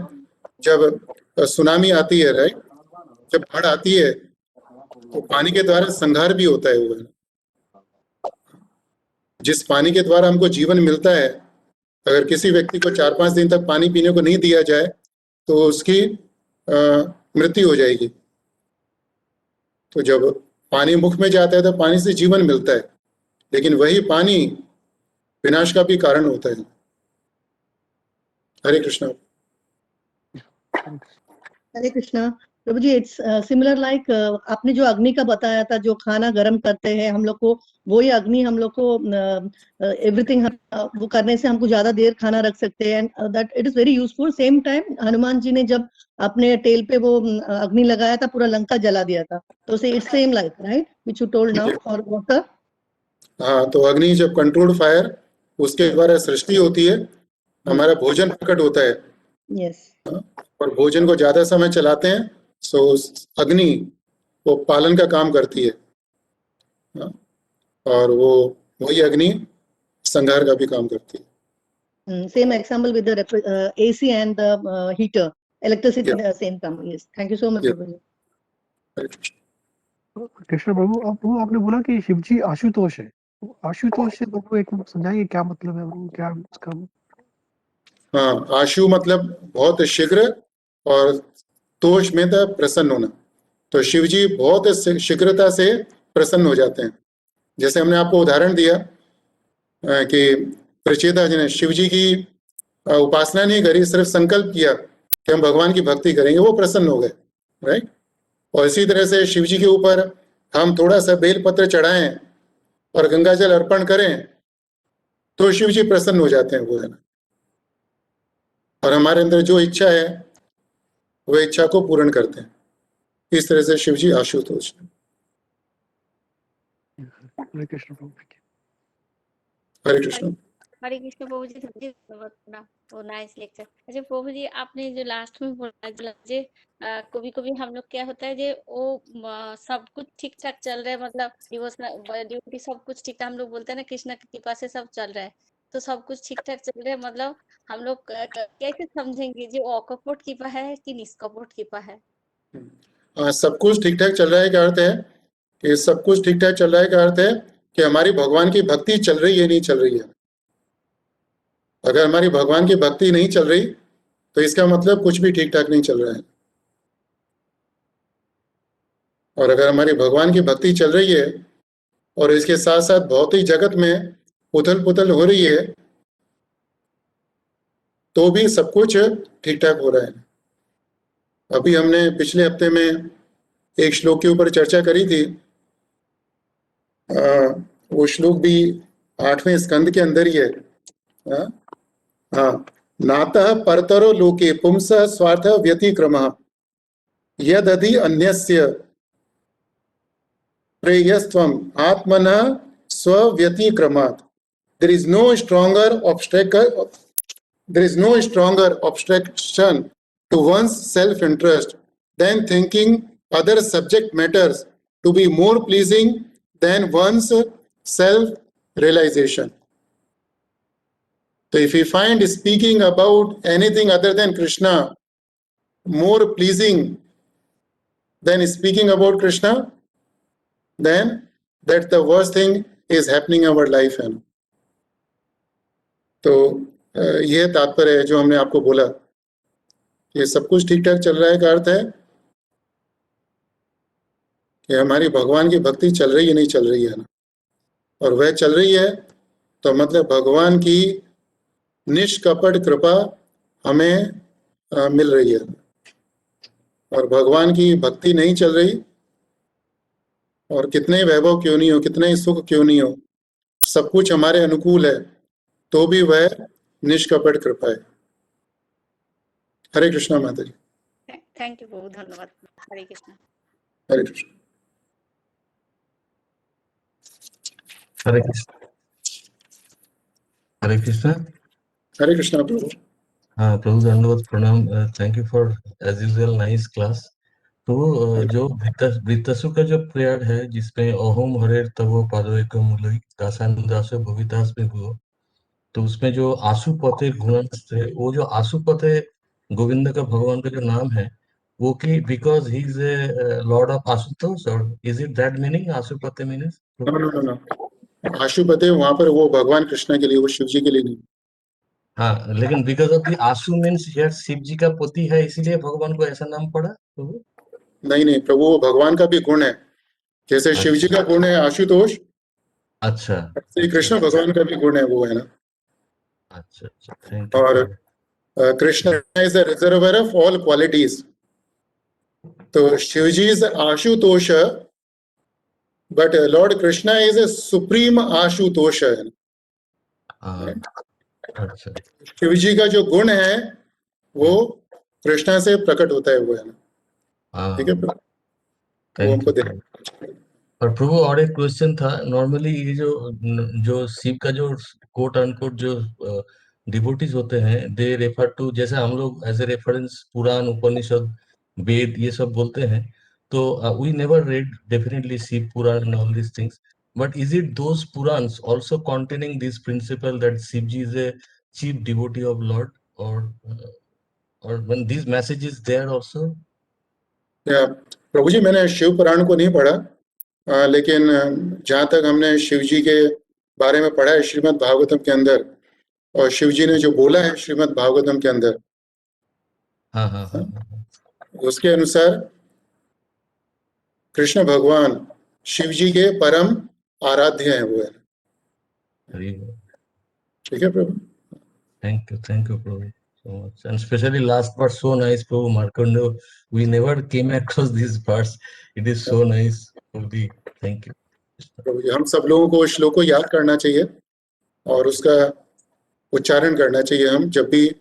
S1: जब सुनामी आती है, राइट, जब बाढ़ आती है तो पानी के द्वारा संहार भी होता है। वो जिस पानी के द्वारा हमको जीवन मिलता है, अगर किसी व्यक्ति को 4-5 दिन तक पानी पीने को नहीं दिया जाए तो उसकी मृत्यु हो जाएगी। तो जब पानी मुख में जाता है तो पानी से जीवन मिलता है, लेकिन वही पानी विनाश का भी कारण होता है। हरे कृष्णा।
S7: हरे कृष्णा प्रभु जी, इट्स सिमिलर लाइक आपने जो अग्नि का बताया था, जो खाना गर्म करते हैं हम लोग को, वही अग्नि हम लोग को एवरीथिंग वो करने से हमको ज्यादा देर खाना रख सकते हैं, and that it is very useful. Same time Hanuman ji ने जब अपने टेल पे वो अग्नि लगाया था, पूरा लंका जला दिया था। तो से it's same like, right, which you told now for water.
S1: हाँ, तो अग्नि जब कंट्रोल्ड फायर, उसके द्वारा सृष्टि होती है, हमारा भोजन प्रकट होता है।
S7: यस।
S1: और भोजन को ज्यादा समय चलाते हैं तो अग्नि वो पालन का काम करती है। हाँ, और वो वही अग्नि संहार का भी काम करती है।
S7: Same example with the AC and the heater, electricity,
S1: Yeah.
S7: the same company. Yes. Thank you so much,
S1: Yeah.
S7: Prabhuji.
S1: Hare Krishna.
S2: Krishna प्रभु, अब प्रभु आपने बोला कि शिव जी आशुतोष है, तो आशुतोष से प्रभु एक समझाइए क्या मतलब है प्रभु, क्या उसका?
S1: हाँ, आशु मतलब बहुत शीघ्र और तोष में था प्रसन्न होना। तो शिव जी बहुत शीघ्रता से प्रसन्न हो जाते हैं। जैसे हमने आपको उदाहरण दिया कि प्रचेता जी ने शिव जी की उपासना नहीं करी, सिर्फ संकल्प किया कि हम भगवान की भक्ति करेंगे, वो प्रसन्न हो गए, राइट। और इसी तरह से शिव जी के ऊपर हम थोड़ा सा बेलपत्र चढ़ाएं और गंगा जल अर्पण करें तो शिव जी प्रसन्न हो जाते हैं, वो है ना। और हमारे अंदर जो इच्छा है वो इच्छा को पूर्ण करते हैं। इस तरह से शिव जी आशुतोष है।
S2: हरे कृष्ण प्रभु।
S1: हरे कृष्ण।
S8: हरे कृष्ण प्रभु जी, धन्यवाद पूरा वो नाइस लेक्चर। अच्छा प्रभु जी, आपने जो लास्ट में बोला जे कभी कभी हम लोग क्या होता है जे वो सब कुछ ठीक ठाक चल रहा है, मतलब डिवोशनल ड्यूटी सब कुछ ठीक ठाक, हम लोग बोलते हैं ना कृष्ण की कृपा से सब चल रहा है, तो सब कुछ ठीक ठाक चल रहा है, मतलब हम लोग कैसे समझेंगे जो अकपट कृपा है कि निष्कपट कृपा है?
S1: सब कुछ ठीक ठाक चल रहा है का अर्थ है कि सब कुछ ठीक ठाक चल रहा है का अर्थ है कि हमारी भगवान की भक्ति चल रही है, नहीं चल रही है। अगर हमारी भगवान की भक्ति नहीं चल रही तो इसका मतलब कुछ भी ठीक ठाक नहीं चल रहा है। और अगर हमारी भगवान की भक्ति चल रही है और इसके साथ साथ भौतिक जगत में उथल पुथल हो रही है तो भी सब कुछ ठीक ठाक हो रहा है। अभी हमने पिछले हफ्ते में एक श्लोक के ऊपर चर्चा करी थी। वो श्लोक भी 8वें स्कंद के अंदर ही है। हाँ, नातः परतरो लोके पुंसः स्वार्थ व्यतिक्रमः यदधि अन्यस्य प्रेयस्त्वम् आत्मनः स्वव्यतिक्रमात्। There is no stronger obstacle, there is no stronger obstruction to one's self-interest than thinking other subject matters to be more pleasing than one's self-realization. So if we find speaking about anything other than Krishna more pleasing than speaking about Krishna, then that's the worst thing is happening in our life. तो यह तात्पर्य है जो हमने आपको बोला कि सब कुछ ठीक ठाक चल रहा है का अर्थ है कि हमारी भगवान की भक्ति चल रही है, नहीं चल रही है ना। और वह चल रही है तो मतलब भगवान की निष्कपट कृपा हमें मिल रही है। और भगवान की भक्ति नहीं चल रही और कितने वैभव क्यों नहीं हो, कितने सुख क्यों नहीं हो, सब कुछ हमारे अनुकूल है तो भी वह निष्कपट कृपा है। हरे कृष्णा माता जी।
S8: थैंक यू बहुत धन्यवाद। हरे कृष्ण।
S1: हरे कृष्ण।
S9: हरे कृष्ण। हरे कृष्ण।
S1: हरे कृष्णा प्रभु।
S9: हाँ प्रभु, धन्यवाद, प्रणाम। Thank you for as usual nice class. तो जो वृत्तसु का जो प्रेयर है जिसमें ओहम हरे तवो पादोकम मूलि दासान दासो भवितास में हुआ, तो उसमें जो आशुपते गुणंस थे, वो जो आशुपते गोविंद का भगवान का जो नाम है वो कि because he is a lord of Ashutosh, और is it that meaning Ashupate meanings?
S1: No no no no, Ashupate वहां पर वो भगवान कृष्ण के लिए, वो शिव जी के लिए नहीं।
S9: हाँ, लेकिन because of the Ashu means here Shiva ji का पति है, इसीलिए भगवान को ऐसा नाम पड़ा प्रभु?
S1: नहीं नहीं प्रभु, वो भगवान का भी गुण है। जैसे शिव जी का गुण है आशुतोष,
S9: अच्छा,
S1: श्री कृष्ण भगवान का भी गुण है, वो है ना।
S9: अच्छा अच्छा, थैंक यू।
S1: और Krishna is the reservoir of all qualities. तो Shiva ji is Ashutosh but lord Krishna is a supreme Ashutosh है।
S9: अच्छा,
S1: शिव जी का जो गुण है वो कृष्णा से प्रकट होता है, वो है ना। ठीक है प्रभु, वो हमको दे।
S9: और प्रभु और एक क्वेश्चन था। नॉर्मली ये जो शिव का जो कोट अनकोट जो डिवोटीज होते हैं, दे रेफर टू, जैसे हम लोग एज ए रेफरेंस पुराण उपनिषद वेद ये सब बोलते हैं, तो we never read definitely Shiv Puran and all these things, but is it those Purans also containing this principle that Shivji is a chief devotee of Lord, or when these messages there also?
S1: या प्रभु जी, मैंने शिव पुराण को नहीं पढ़ा, लेकिन जहाँ तक हमने शिव जी के बारे में पढ़ा है श्रीमद् भागवतम के अंदर, और शिव जी ने जो बोला है श्रीमद् भागवतम के अंदर, उसके अनुसार कृष्ण भगवान शिव जी के परम आराध्य हैं वो है। ठीक है प्रभु,
S9: थैंक यू प्रभु so much, and especially last part so nice, Prabhu Markandeya. We never came across these parts. It is so nice, Prabhuji. Thank you.
S1: प्रभु जी, हम सब लोगों को श्लोक को याद करना चाहिए और उसका उच्चारण करना चाहिए हम जब भी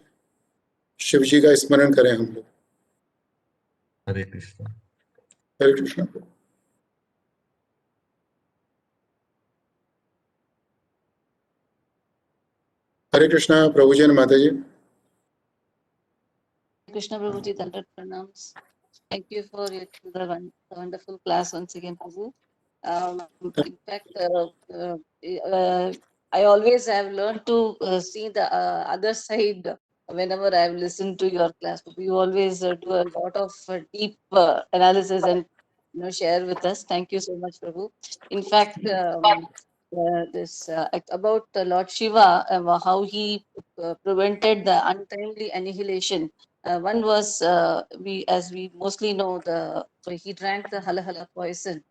S1: शिव जी का स्मरण करें हम लोग।
S9: हरे कृष्ण।
S1: हरे कृष्ण। हरे कृष्णा प्रभु जी, माता जी।
S10: Krishna Prabhuji, Dandat Pranams. Thank you for the wonderful class once again, Prabhu. In fact, I always have learned to see the other side whenever I have listened to your class. You always do a lot of deep analysis and share with us. Thank you so much, Prabhu. In fact, this about Lord Shiva, how he prevented the untimely annihilation. One was as we mostly know, he drank the halahala poison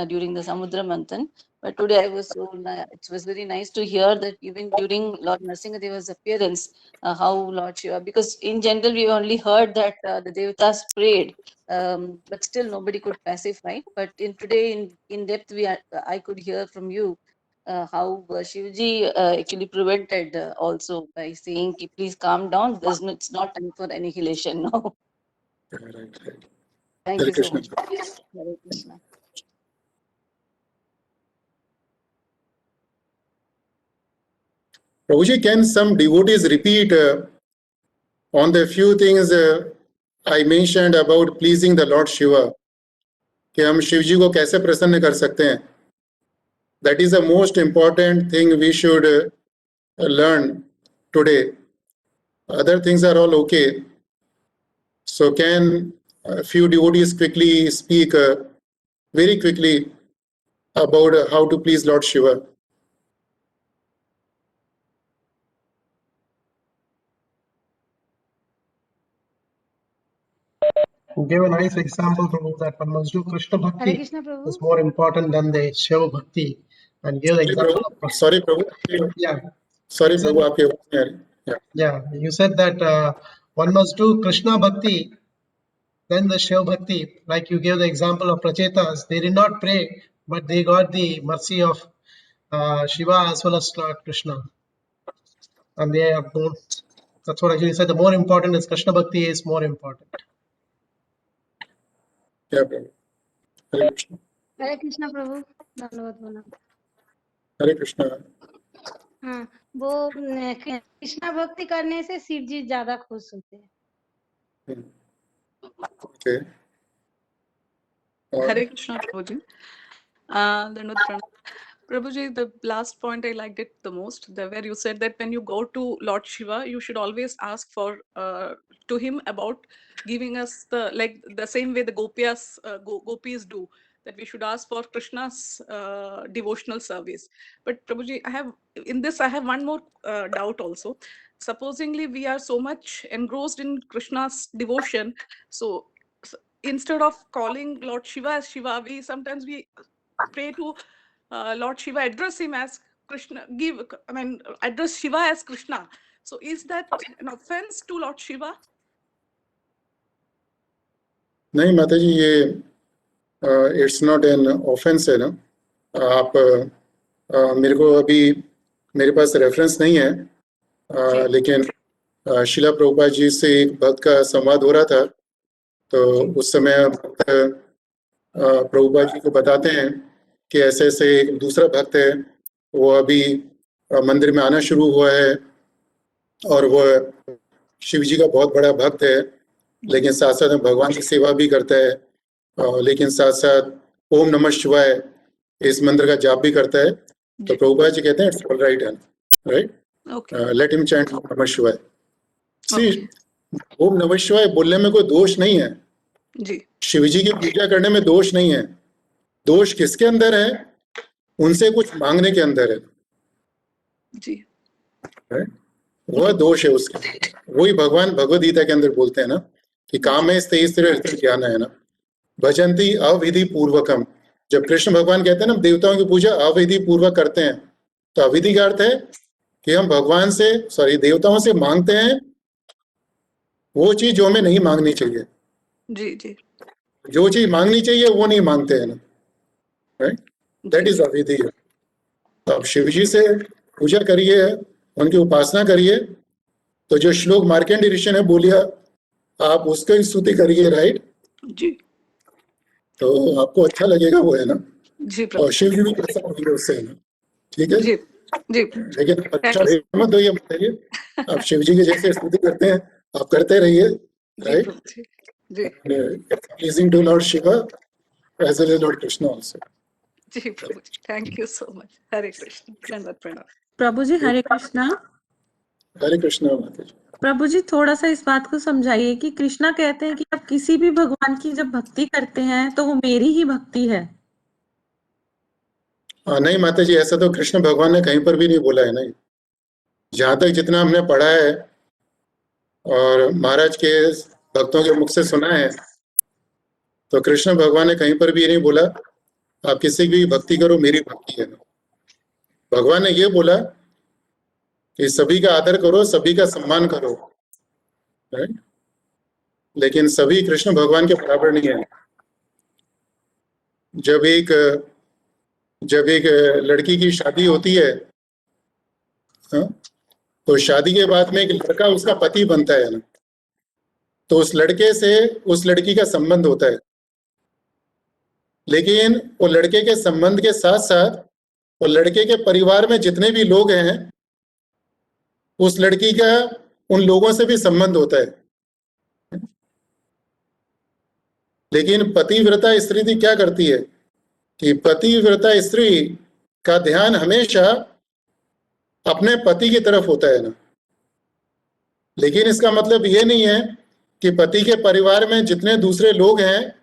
S10: during the Samudra Manthan. But today it was very nice to hear that even during Lord Nrsingadeva's appearance, how Lord Shiva, because in general we only heard that the Devatas prayed, but still nobody could pacify. But today in depth I could hear from you how Shivji actually prevented also by saying, please calm down, it's not time for annihilation now.
S1: Right.
S10: Thank
S1: Hare
S10: you so
S1: Krishna.
S10: much. Hare Krishna.
S1: Prabhuji, can some devotees repeat on the few things I mentioned about pleasing the Lord Shiva, कि हम शिव जी को कैसे प्रसन्न कर सकते हैं? That is the most important thing we should learn today. Other things are all okay. So can a few devotees quickly speak very quickly about how to please Lord Shiva?
S2: Give a nice example, Prabhu, that one must do Krishna
S6: Hare
S2: Bhakti
S6: Krishna Prabhu.
S2: is more important than the Shiva Bhakti. And give the example of...
S1: Sorry, Prabhu.
S2: Yeah.
S1: Sorry, Prabhu, आपकी आवाज नहीं आ रही.
S2: Yeah, you said that one must do Krishna Bhakti, then the Shiva Bhakti. Like you gave the example of Prachetas, they did not pray, but they got the mercy of Shiva as well as Lord Krishna. And they have known, that's what actually said, the more important is Krishna Bhakti is more important.
S1: Yeah, Prabhu. Hare Krishna.
S6: हरे कृष्णा प्रभु, धन्यवाद बोला।
S1: Hare Krishna.
S6: हाँ, वो कृष्णा भक्ति करने से शिव जी ज्यादा खुश होते हैं।
S1: Okay.
S11: Hare Krishna, Prabhuji. Dandavat Pranam. Prabhuji, the last point I liked it the most, where you said that when you go to Lord Shiva, you should always ask for to him about giving us the same way the gopis do, that we should ask for Krishna's devotional service. But Prabhuji, I have one more doubt also. Supposingly we are so much engrossed in Krishna's devotion, so instead of calling Lord Shiva as Shiva, sometimes we pray to Lord Shiva, address him as Krishna, address Shiva as Krishna. So is that an offense to Lord Shiva?
S1: नहीं माता जी, ये it's not an offence है ना. आप मेरे को अभी मेरे पास रेफरेंस नहीं है, लेकिन शिला प्रभुपाद जी से एक भक्त का संवाद हो रहा था, तो उस समय प्रभुपाद जी को बताते हैं कि ऐसे ऐसे एक दूसरा भक्त है, वो अभी मंदिर में आना शुरू हुआ है और वो शिव जी का बहुत बड़ा भक्त है, लेकिन साथ साथ भगवान की सेवा भी करता है, लेकिन साथ साथ ओम नमः शिवाय इस मंत्र का जाप भी करता है. तो प्रभुपाद जी कहते हैं इट्स ऑल राइट है, right.
S11: Okay.
S1: Let him chant Om Namah Shivaya. See,
S11: Okay.
S1: ओम नमः शिवाय बोलने में कोई दोष नहीं है,
S11: जी
S1: शिव जी की पूजा करने में दोष नहीं है। दोष किसके अंदर है? उनसे कुछ मांगने के अंदर है,
S11: जी
S1: right? वह दोष है उसके। वही भगवान भगवद गीता के अंदर बोलते हैं ना कि काम में स्थिर ज्ञान है ना, भजंती अविधि पूर्वकम। जब कृष्ण भगवान कहते हैं ना देवताओं की पूजा अविधि पूर्वक करते हैं, तो अविधि का अर्थ है कि हम भगवान से देवताओं से मांगते हैं वो चीज जो हमें नहीं मांगनी चाहिए।
S11: जी जी
S1: जो चीज मांगनी चाहिए वो नहीं मांगते हैं ना, राइट? That is अविधि। तो आप शिव जी से पूजा करिए, उनकी उपासना करिए। तो जो श्लोक मार्कंडेय ऋषि ने बोलिया आप उसकी स्तुति करिए, राइट?
S11: जी
S1: तो आपको अच्छा लगेगा वो, है ना?
S11: जी
S1: और शिव जी भी प्रसन्न होंगे उससे, है ना? ठीक है
S11: जी जी
S1: लेकिन अच्छा मत होइए, बताइए। आप शिव जी के जैसे स्तुति करते हैं आप करते रहिए, राइट?
S11: जी
S1: pleasing to lord Shiva as well as lord Krishna also.
S11: जी प्रभु जी, thank you so much. Hare Krishna, दंडवत प्रणाम।
S12: प्रभु जी हरे कृष्णा।
S1: हरे कृष्ण माता जी।
S12: प्रभु जी थोड़ा सा इस बात को समझाइए कि कृष्णा कहते हैं कि आप किसी भी भगवान की जब भक्ति करते हैं तो वो मेरी ही भक्ति है।
S1: नहीं माता जी, ऐसा तो कृष्ण भगवान ने कहीं पर भी नहीं बोला है ना। जहाँ तक जितना हमने पढ़ा है और महाराज के भक्तों के मुख से सुना है, तो कृष्ण भगवान ने कहीं पर भी ये नहीं बोला आप किसी की भी भक्ति करो मेरी भक्ति है। भगवान ने ये बोला कि सभी का आदर करो, सभी का सम्मान करो, राइट? लेकिन सभी कृष्ण भगवान के बराबर नहीं है। जब एक लड़की की शादी होती है, हाँ, तो शादी के बाद में एक लड़का उसका पति बनता है ना, तो उस लड़के से उस लड़की का संबंध होता है। लेकिन वो लड़के के संबंध के साथ साथ वो लड़के के परिवार में जितने भी लोग हैं उस लड़की का उन लोगों से भी संबंध होता है। लेकिन पतिव्रता स्त्री क्या करती है कि पतिव्रता स्त्री का ध्यान हमेशा अपने पति की तरफ होता है ना। लेकिन इसका मतलब ये नहीं है कि पति के परिवार में जितने दूसरे लोग हैं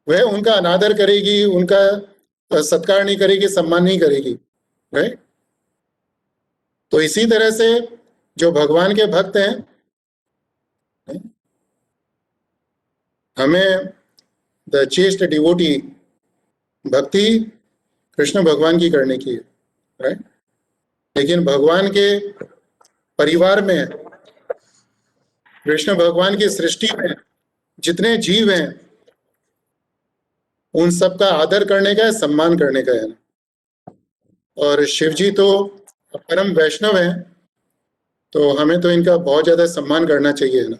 S1: वह उनका अनादर करेगी, उनका सत्कार नहीं करेगी, सम्मान नहीं करेगी, राइट? तो इसी तरह से जो भगवान के भक्त हैं, हमें द चेस्ट डिवोटी भक्ति कृष्ण भगवान की करने की है, राइट? लेकिन भगवान के परिवार में, कृष्ण भगवान की सृष्टि में जितने जीव हैं उन सब का आदर करने का है, सम्मान करने का है। और शिव जी तो परम वैष्णव हैं, तो हमें तो इनका बहुत ज्यादा सम्मान करना चाहिए ना।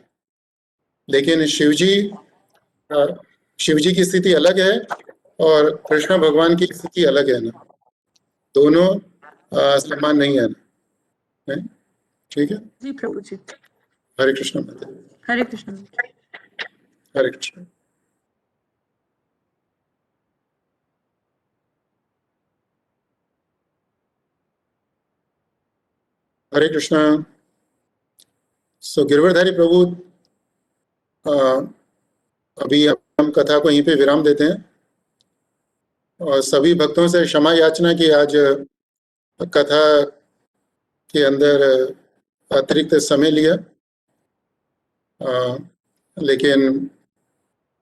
S1: लेकिन शिव जी की स्थिति अलग है और कृष्ण भगवान की स्थिति अलग है ना, दोनों समान नहीं है ना, ठीक है?
S12: जी प्रभु जी।
S1: हरे कृष्ण माता।
S12: हरे कृष्ण।
S1: हरे कृष्ण। हरे कृष्णा। सो गिरवरधारी प्रभु, अभी हम कथा को यहीं पे विराम देते हैं और सभी भक्तों से क्षमा याचना कि आज कथा के अंदर अतिरिक्त समय लिया, लेकिन